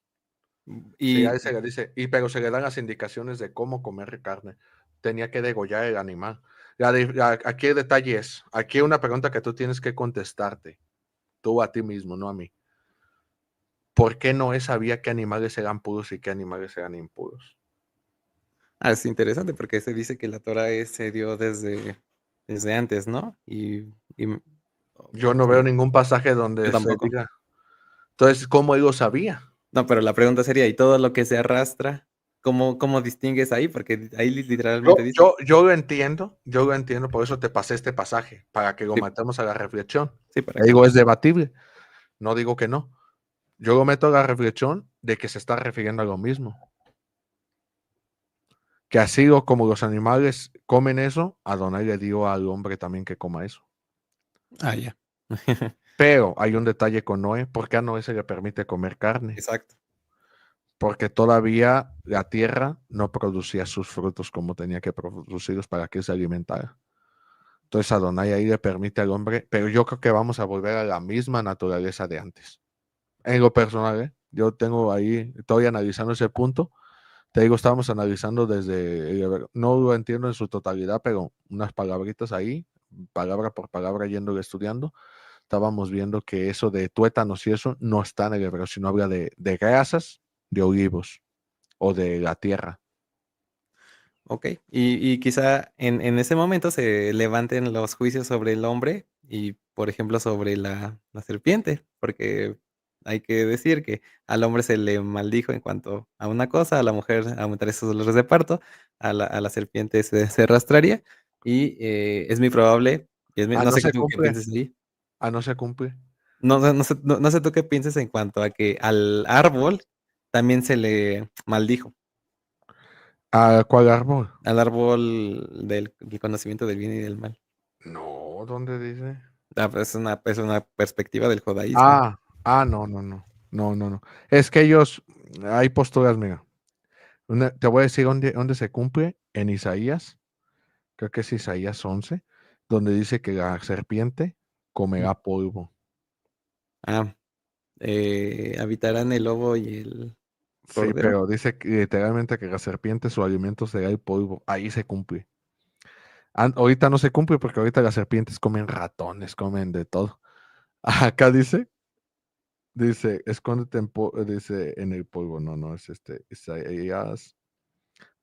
Sí, Y ahí se le dice, pero se le dan las indicaciones de cómo comer carne. Tenía que degollar el animal. Aquí el detalle es, aquí hay una pregunta que tú tienes que contestarte, tú a ti mismo, no a mí. ¿Por qué Noé sabía qué animales eran puros y qué animales eran impuros? es interesante porque se dice que la Torah se dio desde antes, ¿no? Yo no veo ningún pasaje Yo donde se tampoco. diga. Entonces, ¿cómo él lo sabía? No, pero la pregunta sería, ¿y todo lo que se arrastra? ¿Cómo distingues ahí? Porque ahí literalmente dice. Yo lo entiendo, por eso te pasé este pasaje, para que lo Sí, metamos a la reflexión. sí, para que Digo, lo. es debatible, no digo que no. Yo lo meto a la reflexión de que se está refiriendo a lo mismo. Que así como los animales comen eso, Adonai le dio al hombre también que coma eso. Ah, ya. Pero hay un detalle con Noé. ¿Por qué a Noé se le permite comer carne? Exacto. Porque todavía la tierra no producía sus frutos como tenía que producirlos para que se alimentara. Entonces Adonai ahí le permite al hombre, pero yo creo que vamos a volver a la misma naturaleza de antes. En lo personal, yo tengo ahí, estoy analizando ese punto. Te digo, estábamos analizando no lo entiendo en su totalidad, pero unas palabritas ahí palabra por palabra yendo estudiando, estábamos viendo que eso de tuétanos y eso no está en el hebreo, sino habla de grasas de olivos o de la tierra. Ok, y quizá en ese momento se levanten los juicios sobre el hombre y, por ejemplo, sobre la serpiente, porque hay que decir que al hombre se le maldijo en cuanto a una cosa, a la mujer aumentar esos dolores de parto, a la serpiente se arrastraría, y es muy probable, Ah, no no sé qué se tú qué cumple. pienses ahí, Ah, no se cumple. no sé tú qué pienses en cuanto a que al árbol también se le maldijo. ¿A cuál árbol? Al árbol del conocimiento del bien y del mal. No, ¿dónde dice? Pues es una perspectiva del judaísmo. No, no, no. No, no, no. Es que ellos, hay posturas, mira. Te voy a decir dónde se cumple en Isaías, creo que es Isaías 11, donde dice que la serpiente Mm. comerá polvo. Ah, habitarán el lobo y el Sí, cordero. pero dice literalmente que la serpiente su alimento será el polvo. Ahí se cumple. Ahorita no se cumple porque ahorita las serpientes comen ratones, comen de todo. Acá dice, escóndete dice en el polvo. No, no, es Isaías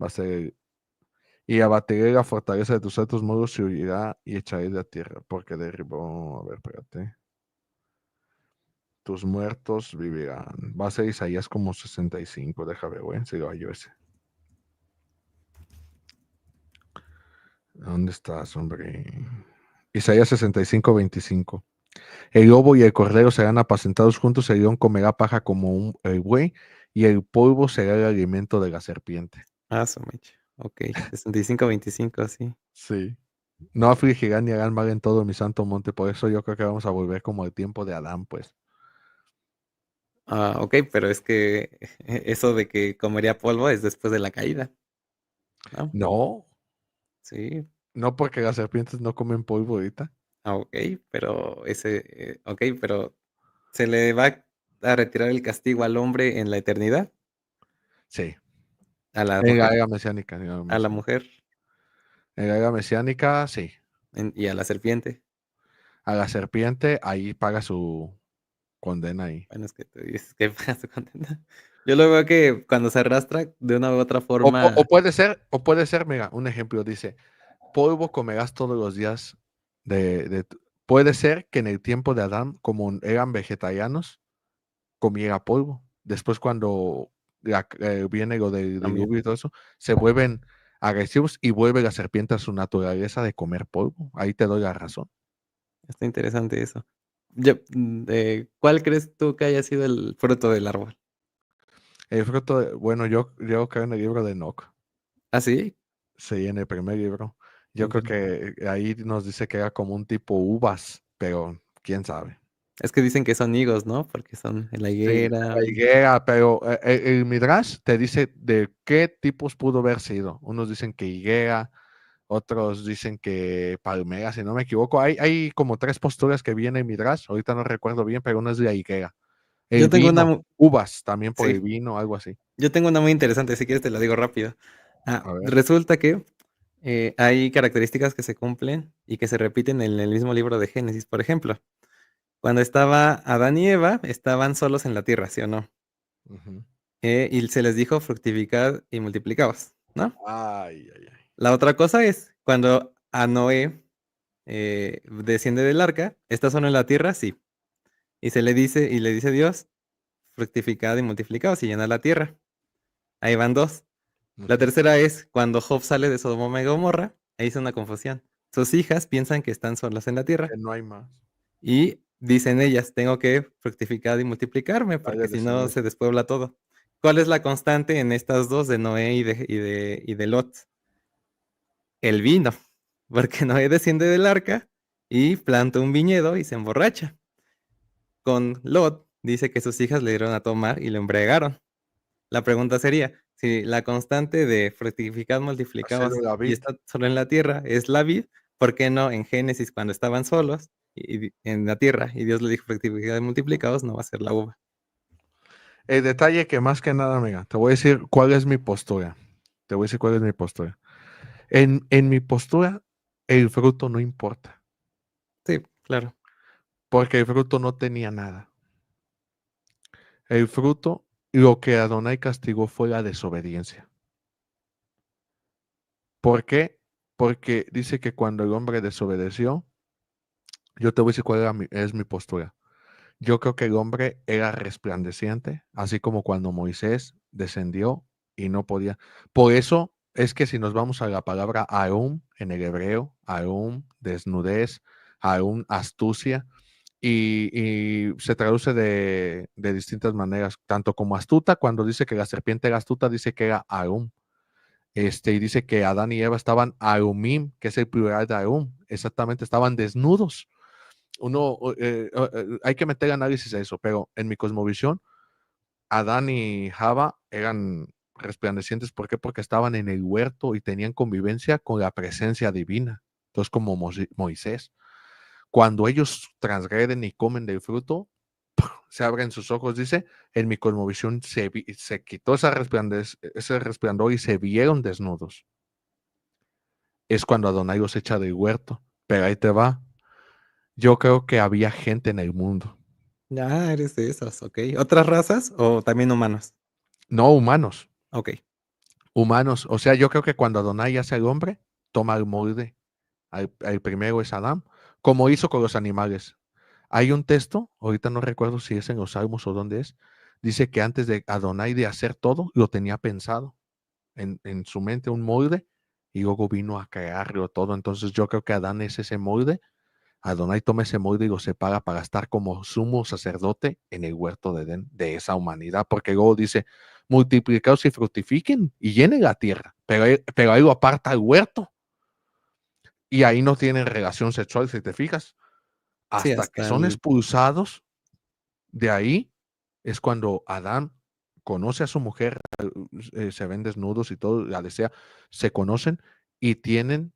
va a ser y abatiré la fortaleza de tus altos muros y huirá y echaré de la tierra, porque derribó, a ver, espérate. Tus muertos vivirán. Va a ser Isaías como 65, déjame ver, güey, si lo hallo ese. ¿Dónde estás, hombre? Isaías 65, 25. El lobo y el cordero serán apacentados juntos, el león comerá paja como el buey, y el polvo será el alimento de la serpiente. Ah, su mecha. Ok, 65-25, sí. Sí. No afligirán ni harán mal en todo mi santo monte, por eso yo creo que vamos a volver como el tiempo de Adán, pues. Ah, ok, pero es que eso de que comería polvo es después de la caída, ¿no? No, Sí. no porque las serpientes no comen polvo ahorita. Ah, ok, pero pero ¿se le va a retirar el castigo al hombre en la eternidad? Sí, ¿A la en la mujer? era mesiánica, en la era ¿A la mesiánica. mujer? En la era mesiánica, sí. ¿Y a la serpiente? A la serpiente, ahí paga su condena ahí. Bueno, es que te dices que pagas tu condena. Yo lo veo que cuando se arrastra de una u otra forma. O puede ser, mira, un ejemplo dice, polvo comerás todos los días puede ser que en el tiempo de Adán, como eran vegetarianos, comiera polvo. Después cuando viene lo del También. diluvio y todo eso, se vuelven agresivos y vuelve la serpiente a su naturaleza de comer polvo. Ahí te doy la razón. Está interesante eso. ¿Cuál crees tú que haya sido el fruto del árbol? El fruto, bueno, yo creo en el libro de Enoch. ¿Ah, sí? Sí, en el primer libro. Yo creo Ujú. que ahí nos dice que era como un tipo uvas, pero quién sabe. Es que dicen que son higos, ¿no? Porque son en la Sí, higuera. la higuera, pero el Midrash te dice de qué tipos pudo haber sido. Unos dicen que higuera, otros dicen que palmera, si no me equivoco. Hay como tres posturas que viene en Midrash, ahorita no recuerdo bien, pero una es de la higuera. El Yo tengo una, vino, uvas, también por el sí, vino, algo así. yo tengo una muy interesante, si quieres te la digo rápido. A ver. Resulta que hay características que se cumplen y que se repiten en el mismo libro de Génesis. Por ejemplo, cuando estaba Adán y Eva, estaban solos en la tierra, ¿sí o no? Ujú. Y se les dijo fructificad y multiplicaos, ¿no? Ay, ay, ay. La otra cosa es, cuando a Noé desciende del arca, ¿está solo en la tierra? Sí. Y le dice Dios, fructificad y multiplicaos y llenad la tierra. Ahí van dos. La Ujú. tercera es cuando Job sale de Sodoma y Gomorra, ahí hizo una confusión. Sus hijas piensan que están solas en la tierra Que no hay más. y dicen ellas, tengo que fructificar y multiplicarme Vaya porque si no descendencia. se despuebla todo. ¿Cuál es la constante en estas dos de Noé y de Lot? El vino, porque Noé desciende del arca y planta un viñedo y se emborracha. Con Lot dice que sus hijas le dieron a tomar y lo embriagaron. La pregunta sería, si la constante de fructificad, multiplicados Hacerlo la y vid. está solo en la tierra es la vid, ¿por qué no en Génesis cuando estaban solos y en la tierra y Dios le dijo fructificad y multiplicados no va a ser la uva? El detalle que más que nada, mira, te voy a decir cuál es mi postura. Te voy a decir cuál es mi postura. En mi postura, el fruto no importa. Sí, claro. Porque el fruto no tenía nada. El fruto, lo que Adonai castigó fue la desobediencia. ¿Por qué? Porque dice que cuando el hombre desobedeció, yo te voy a decir cuál es mi postura. Yo creo que el hombre era resplandeciente, así como cuando Moisés descendió y no podía. Por eso es que si nos vamos a la palabra aum en el hebreo, aum, desnudez, aum, astucia, y se traduce de distintas maneras, tanto como astuta, cuando dice que la serpiente era astuta, dice que era aum. Y dice que Adán y Eva estaban aumim, que es el plural de aum, exactamente, estaban desnudos. Hay que meter análisis a eso, pero en mi cosmovisión, Adán y Java eran resplandecientes. ¿Por qué? Porque estaban en el huerto y tenían convivencia con la presencia divina. Entonces, como Moisés, cuando ellos transgreden y comen del fruto, se abren sus ojos, dice, en mi cosmovisión se quitó ese resplandor y se vieron desnudos. Es cuando Adonai los echa del huerto. Pero ahí te va. Yo creo que había gente en el mundo. Ya eres de esas, ok. ¿Otras razas o también humanos? No humanos, Ok. humanos. O sea, yo creo que cuando Adonai hace al hombre, toma el molde. El primero es Adán, como hizo con los animales. Hay un texto, ahorita no recuerdo si es en los Salmos o dónde es, dice que antes de Adonai de hacer todo, lo tenía pensado en su mente, un molde, y luego vino a crearlo todo. Entonces yo creo que Adán es ese molde. Adonai toma ese molde y lo separa para estar como sumo sacerdote en el huerto de Edén, de esa humanidad, porque luego dice, multiplicaos y fructifiquen y llenen la tierra, pero ahí lo aparta el huerto y ahí no tienen relación sexual, si te fijas, Sí, hasta que hasta son el... expulsados de ahí, es cuando Adán conoce a su mujer, se ven desnudos y todo, la desea, se conocen y tienen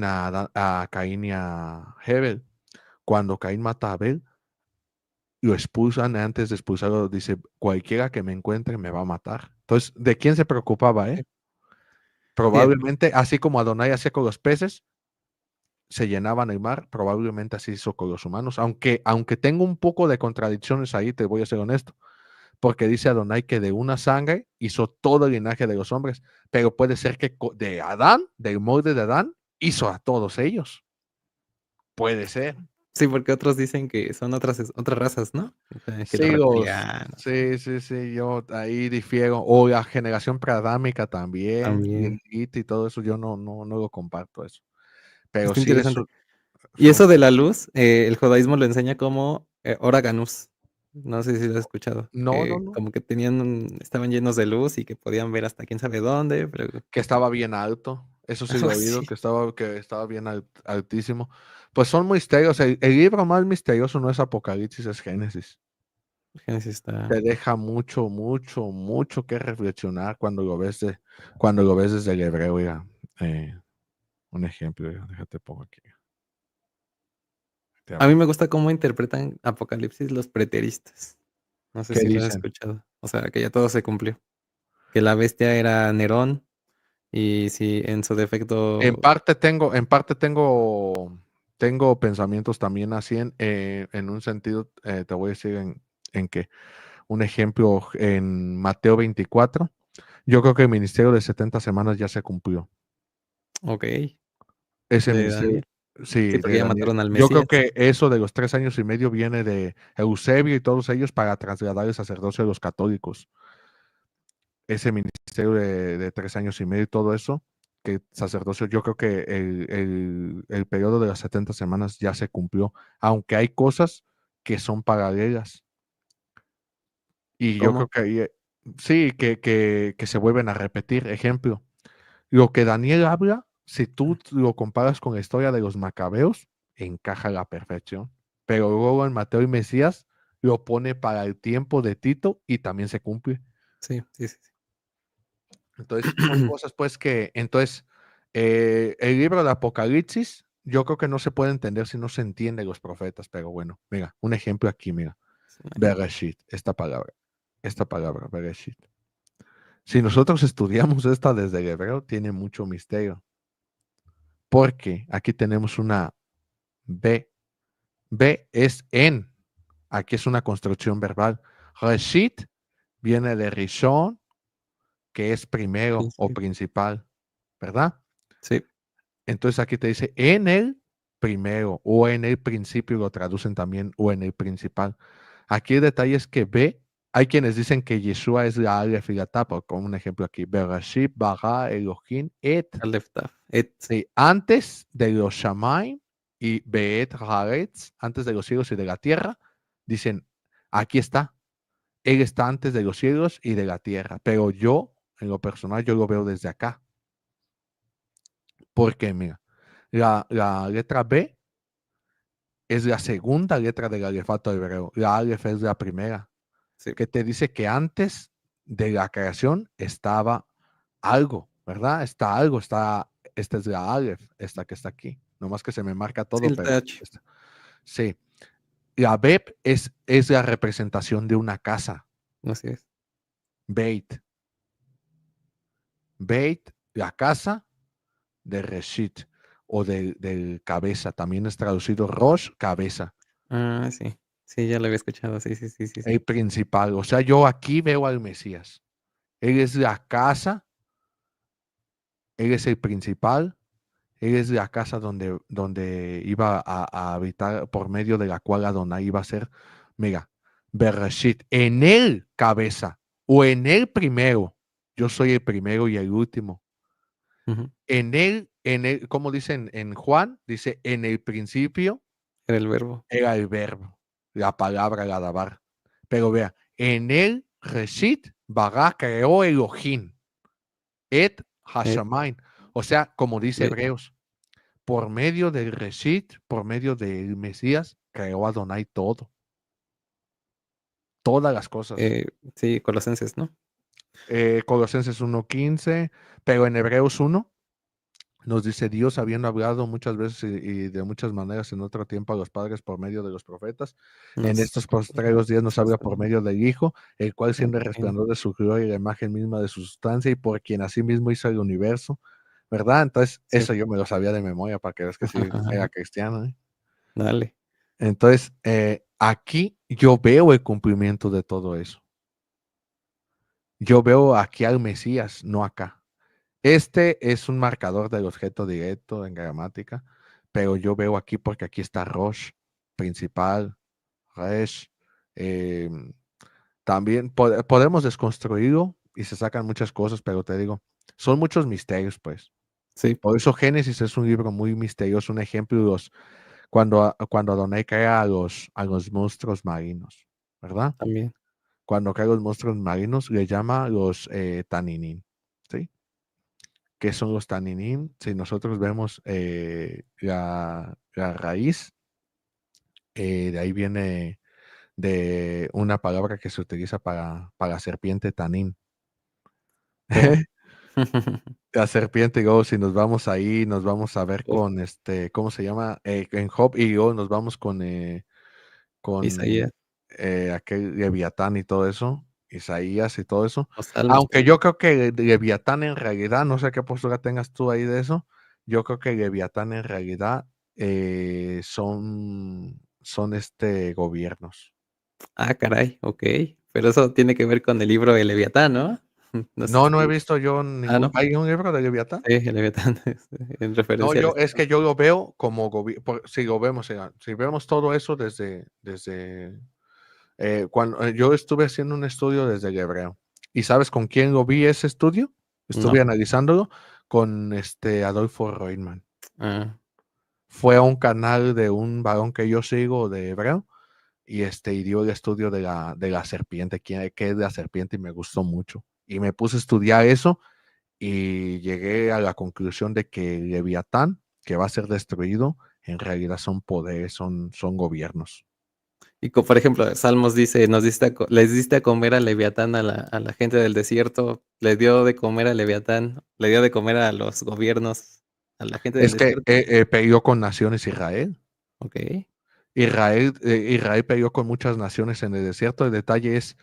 a Caín y a Hebel. Cuando Caín mata a Abel, lo expulsan. Antes de expulsarlo, dice, cualquiera que me encuentre me va a matar. Entonces, ¿de quién se preocupaba, Sí, Probablemente, así como Adonai hacía con los peces, se llenaban el mar, probablemente así hizo con los humanos. Aunque tengo un poco de contradicciones ahí, te voy a ser honesto, porque dice Adonai que de una sangre hizo todo el linaje de los hombres, pero puede ser que de Adán, del molde de Adán, hizo a todos ellos. Puede ser. sí, porque otros dicen que son otras razas, ¿no? O sea, que los Sí, reptilianos sí, yo ahí difiero. O la generación preadámica también, también. Lilith y todo eso, yo no lo comparto eso. Pero Está sí interesante. Y son eso de la luz, el judaísmo lo enseña como Oraganus. No sé si lo has escuchado. no, Como que estaban llenos de luz y que podían ver hasta quién sabe dónde, pero que estaba bien alto. Eso sí algo lo he oído, así. que estaba bien altísimo. Pues son misterios. El libro más misterioso no es Apocalipsis, es Génesis. Génesis está. Te deja mucho, mucho, mucho que reflexionar cuando lo ves desde el hebreo. Mira, un ejemplo, mira, déjate pongo aquí. A mí me gusta cómo interpretan Apocalipsis los preteristas. No sé ¿Qué si lo has dicen? escuchado. O sea, que ya todo se cumplió. Que la bestia era Nerón y si en su defecto. En parte tengo pensamientos también así en un sentido, te voy a decir en que un ejemplo en Mateo 24, yo creo que el ministerio de 70 semanas ya se cumplió. Ok. Ese De ministerio, Daniel. Sí, sí, porque de ya Daniel. mataron al Yo creo Mesías. que eso de los 3 años y medio viene de Eusebio y todos ellos para trasladar el sacerdocio de los católicos. Ese ministerio de 3 años y medio y todo eso, que sacerdocio, yo creo que el periodo de las 70 semanas ya se cumplió, aunque hay cosas que son paralelas. Y yo creo ¿Cómo? que ahí, sí, que se vuelven a repetir. Ejemplo, lo que Daniel habla, si tú lo comparas con la historia de los macabeos, encaja a la perfección. Pero luego en Mateo y Mesías lo pone para el tiempo de Tito y también se cumple. Sí, sí, sí. Entonces, son cosas pues entonces, el libro de Apocalipsis, yo creo que no se puede entender si no se entiende los profetas, pero bueno, mira, un ejemplo aquí, mira, Sí, imagino. Bereshit, esta palabra, Bereshit. Si nosotros estudiamos esta desde el hebreo, tiene mucho misterio, porque aquí tenemos una B B es en. Aquí es una construcción verbal. Reshit viene de Rishon, que es primero o Sí. principal, ¿verdad? Sí. Entonces aquí te dice en el primero o en el principio, lo traducen también, o en el principal. Aquí el detalle es que B, hay quienes dicen que Yeshua es la Aleph y la Tapa, como un ejemplo aquí, Bereshit, Bara, Elohim, Et. Aleph Taf. Sí, antes de los Shamaim y Beet Haaretz, antes de los cielos y de la tierra, dicen, aquí está, Él está antes de los cielos y de la tierra, pero yo, en lo personal, yo lo veo desde acá. Porque, mira, la letra B es la segunda letra del alefato hebreo, la Aleph es la primera, Sí. que te dice que antes de la creación estaba algo, ¿verdad? Está algo, esta es la Aleph, esta que está aquí. Nomás que se me marca Sí, todo, el pero TH. sí. La Beb es la representación de una casa. Así es. Beit. Beit, la casa de Reshit o del cabeza. También es traducido Rosh, cabeza. Ah, sí. Sí, ya lo había escuchado. Sí. El principal. O sea, yo aquí veo al Mesías. Él es la casa, él es el principal, él es la casa donde iba a habitar, por medio de la cual Adonai iba a ser, mira, Bereshit, en él cabeza, o en él primero. Yo soy el primero y el último. Ujú. En él, como dicen en Juan, dice, en el principio Era el verbo. era el verbo, la palabra, la dabar. Pero vea, en él, Reshit, Bará, creó Elohim. Et Hashamain. O sea, como dice Sí. Hebreos, por medio del Reshit, por medio del Mesías, creó Adonai todo. Todas las cosas. Sí, Colosenses, ¿no? Colosenses 1:15, pero en Hebreos 1 nos dice Dios, habiendo hablado muchas veces y de muchas maneras en otro tiempo a los padres por medio de los profetas, en estos postreros días nos habla por medio del Hijo, el cual siendo el resplandor de su gloria y la imagen misma de su sustancia y por quien asimismo hizo el universo, ¿verdad? Entonces, Sí. eso yo me lo sabía de memoria para que veas que sí era cristiano, ¿eh? Dale. Entonces, aquí yo veo el cumplimiento de todo eso. Yo veo aquí al Mesías, no acá. Este es un marcador del objeto directo en gramática, pero yo veo aquí porque aquí está Rosh, principal, Resh. También podemos desconstruirlo y se sacan muchas cosas, pero te digo, son muchos misterios, pues. Sí, Por eso Génesis es un libro muy misterioso, un ejemplo cuando Adonai crea a los monstruos marinos, ¿verdad? también. Cuando crea a los monstruos marinos, le llama los Taninim, ¿sí? ¿Qué son los Taninim? Si nosotros vemos la raíz, de ahí viene de una palabra que se utiliza para serpiente Tanin. ¿Cómo? La serpiente, y luego si nos vamos ahí, nos vamos a ver Uf, con ¿cómo se llama? En Job, y luego nos vamos con Isaías, aquel Leviatán y todo eso, Isaías y todo eso. los salmos Aunque también. yo creo que Leviatán en realidad, no sé qué postura tengas tú ahí de eso, yo creo que Leviatán en realidad son gobiernos. Ah, caray, ok. Pero eso tiene que ver con el libro de Leviatán, ¿no? No sé No he si. visto yo Ah, ningún. ¿no? ¿Hay un libro de Leviatán? Sí, el Leviatán, en No, referencia al es que Estado. yo lo veo como si lo vemos, si vemos todo eso desde cuando yo estuve haciendo un estudio desde el hebreo. ¿Y sabes con quién lo vi ese estudio? Estuve No. analizándolo con Adolfo Reutemann. Ah, Fue a un canal de un varón que yo sigo de hebreo y dio el estudio de la serpiente, qué es la serpiente, y me gustó mucho. Y me puse a estudiar eso y llegué a la conclusión de que Leviatán, que va a ser destruido, en realidad son poderes, son gobiernos. y por ejemplo, Salmos dice, les diste a comer a Leviatán a la gente del desierto, le dio de comer a Leviatán, le dio de comer a los gobiernos, a la gente del Es que desierto. peleó con naciones Israel. Ok. Israel peleó con muchas naciones en el desierto. El detalle es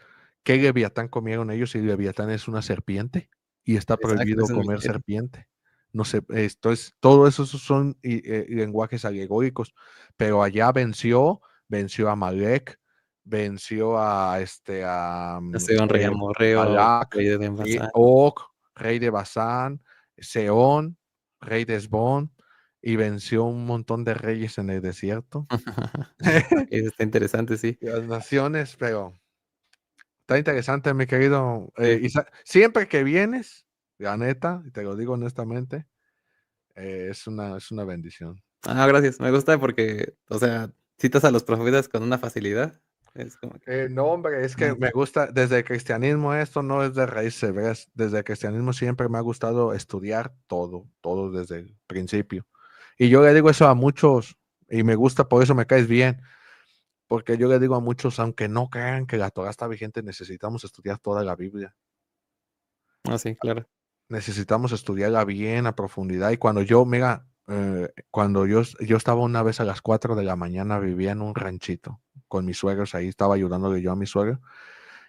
qué Leviatán comieron ellos, y Leviatán es una serpiente y está Exacto, prohibido es un comer misterio. serpiente. No sé, todo eso son lenguajes alegóricos, pero allá venció a Malek, venció a Nació un rey amorreo, Balak, rey de ¿sí? Denbasán. Og, rey de Basán, Seón, rey de Esbón, y venció un montón de reyes en el desierto. Eso está interesante, sí. Las naciones, pero está interesante, mi querido. Sí. Siempre que vienes, la neta, y te lo digo honestamente, es una bendición. Ah, gracias. Me gusta porque, o sea, citas a los profetas con una facilidad. Es como que, No, hombre, es que ah, me gusta, desde el cristianismo, esto no es de raíces, ¿ves? Desde el cristianismo siempre me ha gustado estudiar todo desde el principio. Y yo le digo eso a muchos, y me gusta, por eso me caes bien, porque yo le digo a muchos, aunque no crean que la Torah está vigente, necesitamos estudiar toda la Biblia. sí, claro. Necesitamos estudiarla bien a profundidad. Y cuando cuando yo estaba una vez a las 4 de la mañana, vivía en un ranchito con mis suegros, ahí estaba ayudándole yo a mi suegro,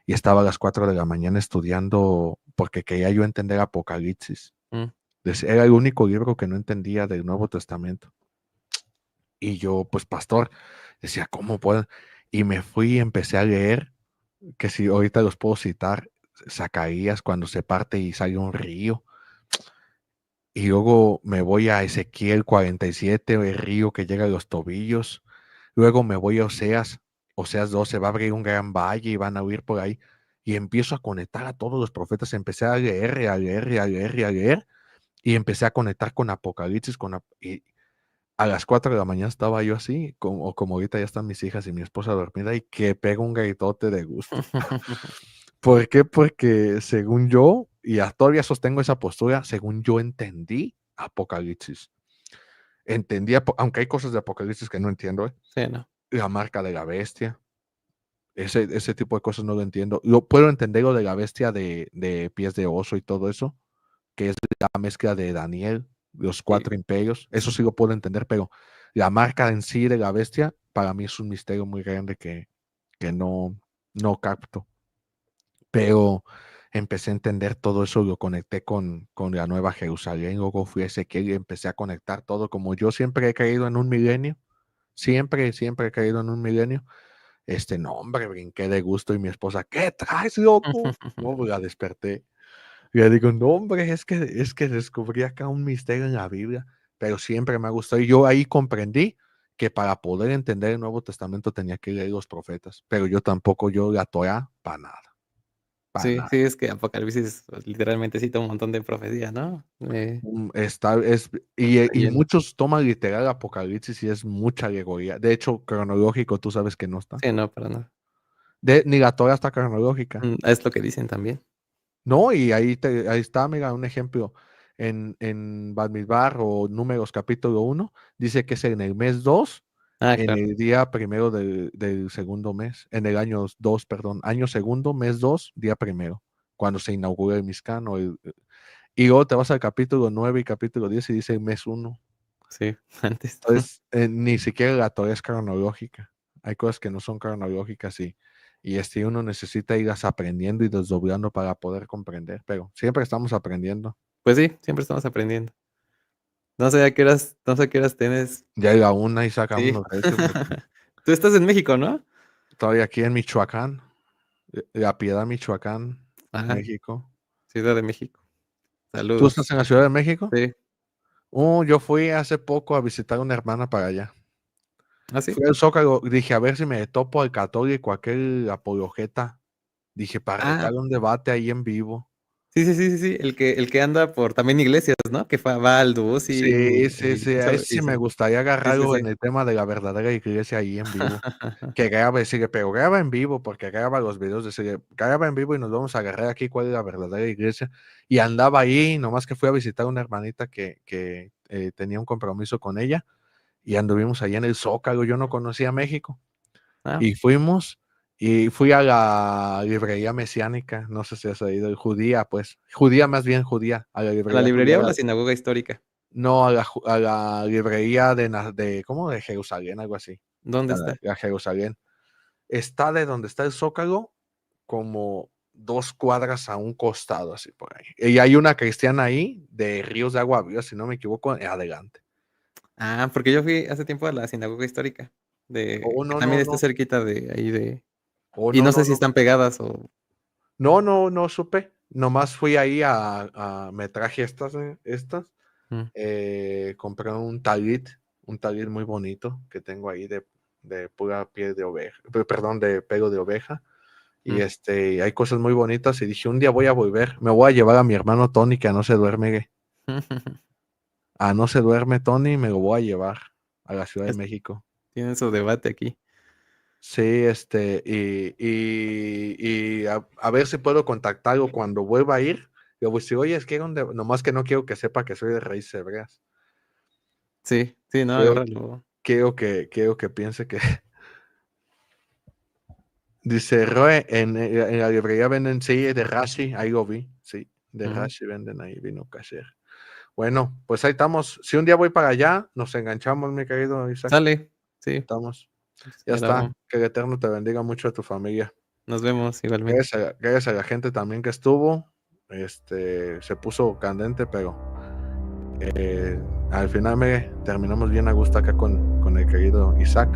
y estaba a las 4 de la mañana estudiando porque quería yo entender Apocalipsis. Mm. Era el único libro que no entendía del Nuevo Testamento. Y yo, pues, pastor, decía, ¿cómo puedo? Y me fui y empecé a leer, que si ahorita los puedo citar, Zacarías, cuando se parte y sale un río. Y luego me voy a Ezequiel 47, el río que llega a los tobillos. Luego me voy a Oseas 12, va a abrir un gran valle y van a huir por ahí. Y empiezo a conectar a todos los profetas. Empecé a leer y a leer y a leer y a leer. Y empecé a conectar con Apocalipsis. Y a las 4 de la mañana estaba yo así, como ahorita ya están mis hijas y mi esposa dormida, y que pego un gritote de gusto. ¿Por qué? Porque según yo, y todavía sostengo esa postura, según yo entendí Apocalipsis. Aunque hay cosas de Apocalipsis que no entiendo, Sí, no. la marca de la bestia, ese tipo de cosas no lo entiendo. Lo puedo entender lo de la bestia de pies de oso y todo eso, que es la mezcla de Daniel, los 4 imperios, eso sí lo puedo entender, pero la marca en sí de la bestia, para mí es un misterio muy grande que no capto. Pero empecé a entender todo eso, lo conecté con la Nueva Jerusalén, luego fui a Ezequiel y empecé a conectar todo, como yo siempre he creído en un milenio, siempre he creído en un milenio. No, hombre, brinqué de gusto y mi esposa, ¿qué traes, loco? No, pues la desperté. Y le digo, no, hombre, es que descubrí acá un misterio en la Biblia, pero siempre me ha gustado. Y yo ahí comprendí que para poder entender el Nuevo Testamento tenía que leer los profetas, pero yo la Torah para nada. Para Sí, nada. sí, es que Apocalipsis pues, literalmente cita un montón de profecías, ¿no? Y Lleno. muchos toman literal Apocalipsis y es mucha alegoría. De hecho, cronológico, tú sabes que no está. Sí, no, para nada. Ni la Torah está cronológica. Es lo que dicen también. No, y ahí está, mira, un ejemplo. En Bamidbar o Números capítulo 1, dice que es en el mes 2, Ah, en claro. el día primero del segundo mes, en el año 2, perdón, año segundo, mes 2, día primero, cuando se inaugura el Mizcán. Y luego te vas al capítulo 9 y capítulo 10 y dice el mes 1. Sí, antes. Entonces, ni siquiera la Torah es cronológica. Hay cosas que no son cronológicas y uno necesita irlas aprendiendo y desdoblando para poder comprender, pero siempre estamos aprendiendo. Pues sí, siempre estamos aprendiendo. No sé a qué horas tienes. Ya llega una y saca Sí. uno de esos. Tú estás en México, ¿no? Estoy aquí en Michoacán, La Piedad, Michoacán, Ajá, México. Ciudad de México. ¿Tú Saludos. estás en la Ciudad de México? Sí. Yo fui hace poco a visitar a una hermana para allá. ¿Ah, sí? Fui al Zócalo, dije a ver si me topo al católico, aquel apologeta. Dije, para Ah, retar un debate ahí en vivo. sí, sí, sí, sí, sí. El que anda por también iglesias, ¿no? Que va al Sí, Duosim sí, sí, y a ese sabe, sí me sí. gustaría Sí, sí, agarrarlo sí. en el tema de la verdadera iglesia ahí en vivo. Que grabe, sigue, pero graba en vivo, porque graba los videos, graba en vivo y nos vamos a agarrar aquí cuál es la verdadera iglesia. Y andaba ahí, nomás que fui a visitar a una hermanita que tenía un compromiso con ella, y anduvimos allá en el Zócalo. Yo no conocía México, Ah, y fuimos, y fui a la librería mesiánica, no sé si has oído, judía, pues, judía, más bien judía, a la ¿a la librería judía. librería o a la sinagoga histórica? No, a la librería ¿cómo? De Jerusalén, algo así. ¿Dónde A está? Jerusalén. Está de donde está el Zócalo, como 2 cuadras a un costado, así por ahí. Y hay una cristiana ahí de Ríos de Agua Viva, si no me equivoco, adelante. Ah, porque yo fui hace tiempo a la sinagoga histórica, Oh, que no, también no, está no. cerquita de ahí de... Oh, Y no, no sé no, si no. están pegadas o... No supe. Nomás fui ahí me traje estas. Compré un talit muy bonito que tengo ahí de pura piel de oveja, perdón, de pelo de oveja. Y hay cosas muy bonitas. Y dije, un día voy a volver. Me voy a llevar a mi hermano Tony, que no se duerme. No se duerme Tony, me lo voy a llevar a la Ciudad de Es- México. Tienen su debate aquí. Sí, y a ver si puedo contactarlo cuando vuelva a ir. Le voy a decir, oye, es que nomás que no quiero que sepa que soy de raíces hebreas. Sí, no, Quiero, agárralo. quiero que piense que... Dice, Roe, en la librería venden, sí, de Rashi, ahí lo vi, sí, de Rashi venden ahí vino caser. Bueno, pues ahí estamos. Si un día voy para allá, nos enganchamos, mi querido Isaac. Sale, sí. Estamos. Entonces, Ya ya la está. vamos. Que el Eterno te bendiga mucho a tu familia. Nos vemos igualmente. Gracias a la gente también que estuvo. Se puso candente, pero al final terminamos bien a gusto acá con el querido Isaac.